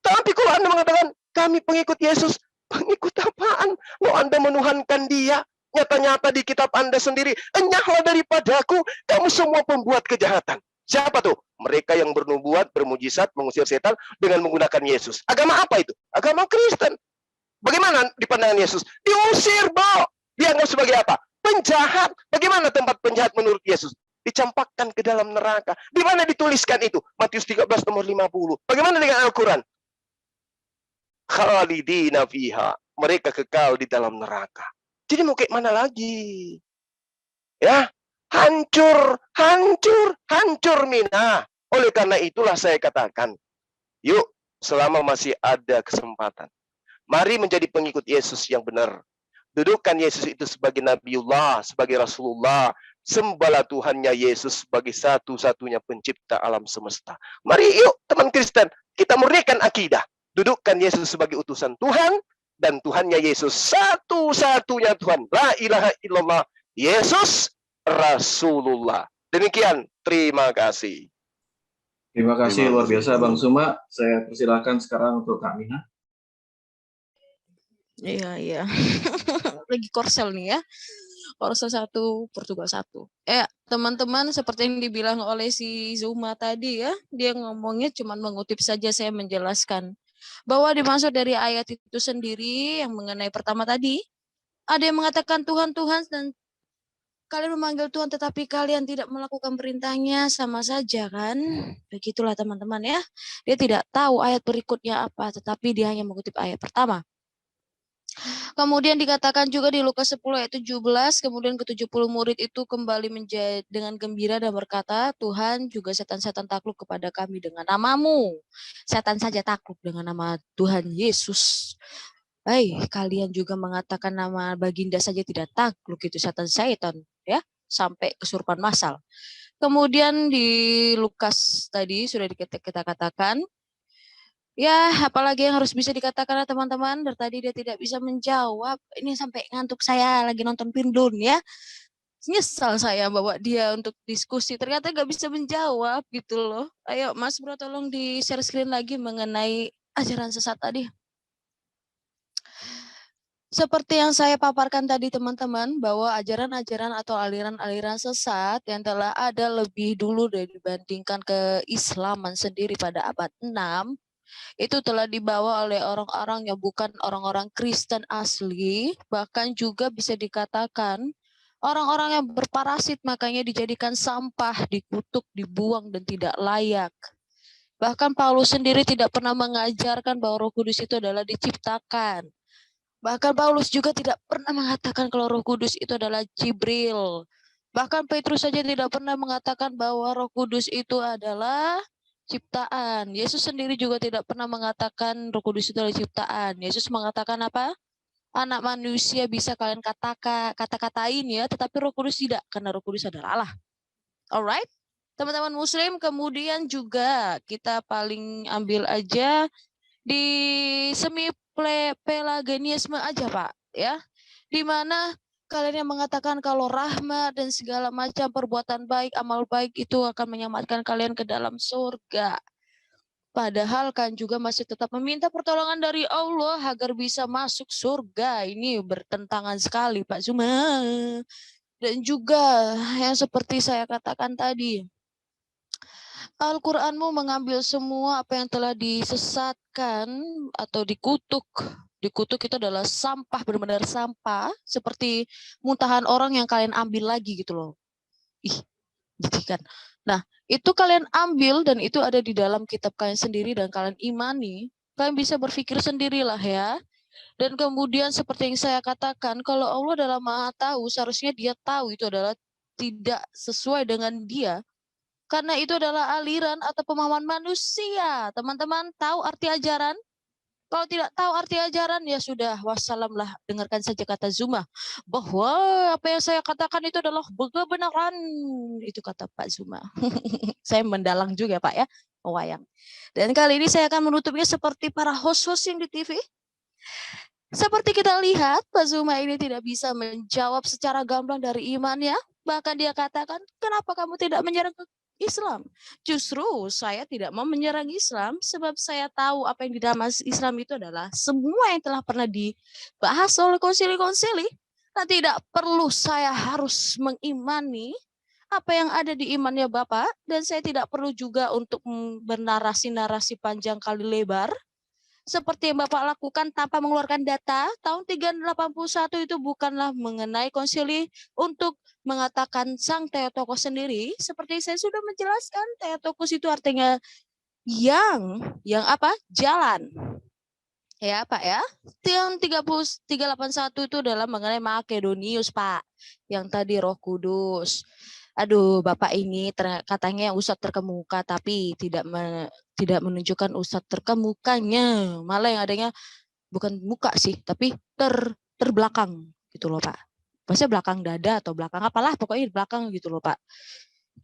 Tapi kalau Anda mengatakan kami pengikut Yesus, Pengikut apaan? Lo Anda menuhankan dia. Nyata-nyata di kitab Anda sendiri, enyahlah daripadaku, kamu semua pembuat kejahatan. Siapa tuh? Mereka yang bernubuat, bermujizat, mengusir setan dengan menggunakan Yesus. Agama apa itu? Agama Kristen. Bagaimana di pandangan Yesus? Diusir, Bo. Dianggap sebagai apa? Penjahat. Bagaimana tempat penjahat menurut Yesus? Dicampakkan ke dalam neraka. Di mana dituliskan itu? Matius 13 nomor 50. Bagaimana dengan Al-Quran? Khalidina fiha. Mereka kekal di dalam neraka. Jadi mau kayak mana lagi? Ya, hancur, hancur, hancur mina. Oleh karena itulah saya katakan, yuk selama masih ada kesempatan, mari menjadi pengikut Yesus yang benar. Dudukkan Yesus itu sebagai Nabiullah, sebagai Rasulullah. Sembahlah Tuhannya Yesus sebagai satu-satunya pencipta alam semesta. Mari yuk teman Kristen, kita murnikan akidah. Dudukkan Yesus sebagai utusan Tuhan, dan Tuhannya Yesus satu-satunya Tuhan. La ilaha illallah. Yesus Rasulullah. Demikian, terima kasih. Terima kasih luar biasa Bang Suma. Saya persilahkan sekarang untuk Kak Mina. Iya. Lagi korsel nih ya. Korsel 1, Portugal 1. Teman-teman, seperti yang dibilang oleh si Zuma tadi ya, dia ngomongnya cuma mengutip saja, saya menjelaskan. Bahwa dimaksud dari ayat itu sendiri yang mengenai pertama tadi, ada yang mengatakan Tuhan, Tuhan, dan kalian memanggil Tuhan tetapi kalian tidak melakukan perintahnya, sama saja kan? Begitulah teman-teman ya. Dia tidak tahu ayat berikutnya apa, tetapi dia hanya mengutip ayat pertama. Kemudian dikatakan juga di Lukas 10 ayat 17, kemudian ke-70 murid itu kembali menjadi dengan gembira dan berkata, Tuhan, juga setan-setan takluk kepada kami dengan namamu. Setan saja takluk dengan nama Tuhan Yesus. Kalian juga mengatakan nama baginda saja tidak takluk, itu setan-setan ya, sampai kesurupan massal. Kemudian di Lukas tadi sudah kita katakan, ya, apalagi yang harus bisa dikatakan teman-teman, dari tadi dia tidak bisa menjawab. Ini sampai ngantuk, saya lagi nonton Pindun ya. Nyesal saya bawa dia untuk diskusi, ternyata nggak bisa menjawab gitu loh. Ayo Mas Bro, tolong di share screen lagi mengenai ajaran sesat tadi. Seperti yang saya paparkan tadi teman-teman, bahwa ajaran-ajaran atau aliran-aliran sesat yang telah ada lebih dulu dibandingkan keislaman sendiri pada abad 6, itu telah dibawa oleh orang-orang yang bukan orang-orang Kristen asli, bahkan juga bisa dikatakan orang-orang yang berparasit, makanya dijadikan sampah, dikutuk, dibuang, dan tidak layak. Bahkan Paulus sendiri tidak pernah mengajarkan bahwa Roh Kudus itu adalah diciptakan. Bahkan Paulus juga tidak pernah mengatakan kalau Roh Kudus itu adalah Jibril. Bahkan Petrus saja tidak pernah mengatakan bahwa Roh Kudus itu adalah ciptaan. Yesus sendiri juga tidak pernah mengatakan Roh Kudus itu adalah ciptaan. Yesus mengatakan apa? Anak manusia bisa kalian kata-katain ya, tetapi Roh Kudus tidak, karena Roh Kudus adalah Allah. Alright? Teman-teman muslim, kemudian juga kita paling ambil aja di semi pelagianisme aja Pak, ya. Di mana kalian yang mengatakan kalau rahmat dan segala macam perbuatan baik, amal baik itu akan menyelamatkan kalian ke dalam surga. Padahal kan juga masih tetap meminta pertolongan dari Allah agar bisa masuk surga. Ini bertentangan sekali Pak Zuma. Dan juga yang seperti saya katakan tadi, Al-Qur'anmu mengambil semua apa yang telah disesatkan atau dikutuk. Dikutuk itu adalah sampah, benar-benar sampah, seperti muntahan orang yang kalian ambil lagi gitu loh. Jadikan. Nah, itu kalian ambil dan itu ada di dalam kitab kalian sendiri dan kalian imani. Kalian bisa berpikir sendirilah ya. Dan kemudian seperti yang saya katakan, kalau Allah adalah Maha Tahu, seharusnya Dia tahu itu adalah tidak sesuai dengan Dia. Karena itu adalah aliran atau pemahaman manusia. Teman-teman tahu arti ajaran? Kalau tidak tahu arti ajaran, ya sudah, wassalamlah, dengarkan saja kata Zuma. Bahwa apa yang saya katakan itu adalah kebenaran. Itu kata Pak Zuma. Saya mendalang juga Pak ya, wayang. Dan kali ini saya akan menutupnya seperti para host-host yang di TV. Seperti kita lihat, Pak Zuma ini tidak bisa menjawab secara gamblang dari imannya. Bahkan dia katakan, kenapa kamu tidak menyerang Islam. Justru saya tidak mau menyerang Islam sebab saya tahu apa yang di dalam Islam itu adalah semua yang telah pernah dibahas oleh konsili-konsili. Nah, tidak perlu saya harus mengimani apa yang ada di imannya Bapak, dan saya tidak perlu juga untuk bernarasi-narasi panjang kali lebar seperti yang Bapak lakukan tanpa mengeluarkan data. Tahun 381 itu bukanlah mengenai konsili untuk mengatakan sang Theotokos sendiri. Seperti saya sudah menjelaskan, Theotokos itu artinya yang apa? Jalan. Ya Pak ya. Yang 381 itu adalah mengenai Makedonius Pak. Yang tadi Roh Kudus. Aduh, Bapak ini katanya ustadz terkemuka, tapi tidak menunjukkan ustadz terkemukanya. Malah yang adanya bukan muka sih, tapi terbelakang gitu loh Pak. Maksudnya belakang dada atau belakang apalah, pokoknya di belakang gitu loh Pak.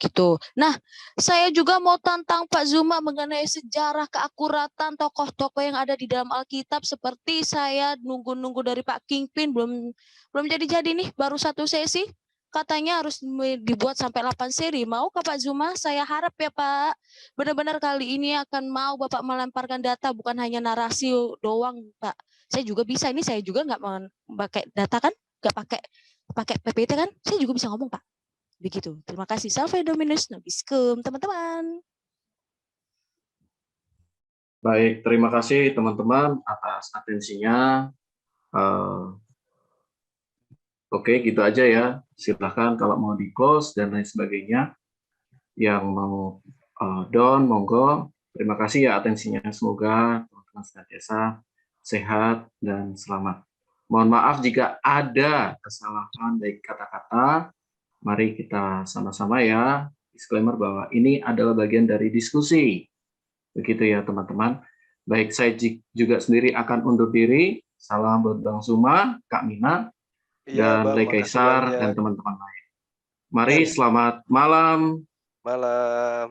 Gitu. Nah, saya juga mau tantang Pak Zuma mengenai sejarah keakuratan tokoh-tokoh yang ada di dalam Alkitab. Seperti saya nunggu-nunggu dari Pak Kingpin, belum jadi-jadi nih, baru 1 sesi. Katanya harus dibuat sampai 8 seri. Mau Pak Zuma? Saya harap ya Pak, benar-benar kali ini akan mau Bapak melemparkan data, bukan hanya narasi doang Pak. Saya juga bisa, ini saya juga nggak pakai data kan, nggak pakai PPT kan, saya juga bisa ngomong Pak. Begitu. Terima kasih. Salve Dominus Nobiscum, teman-teman. Baik, terima kasih teman-teman atas atensinya. Oke, gitu aja ya. Silahkan kalau mau di close dan lain sebagainya. Yang mau down, monggo. Terima kasih ya atensinya. Semoga teman-teman senantiasa sehat dan selamat. Mohon maaf jika ada kesalahan baik kata-kata. Mari kita sama-sama ya. Disclaimer bahwa ini adalah bagian dari diskusi. Begitu ya teman-teman. Baik, saya juga sendiri akan undur diri. Salam buat Bang Zuma, Kak Mina, Iya, dan Bang, Lay makasih Kaisar banyak. dan teman-teman lain. Mari, selamat malam. Malam.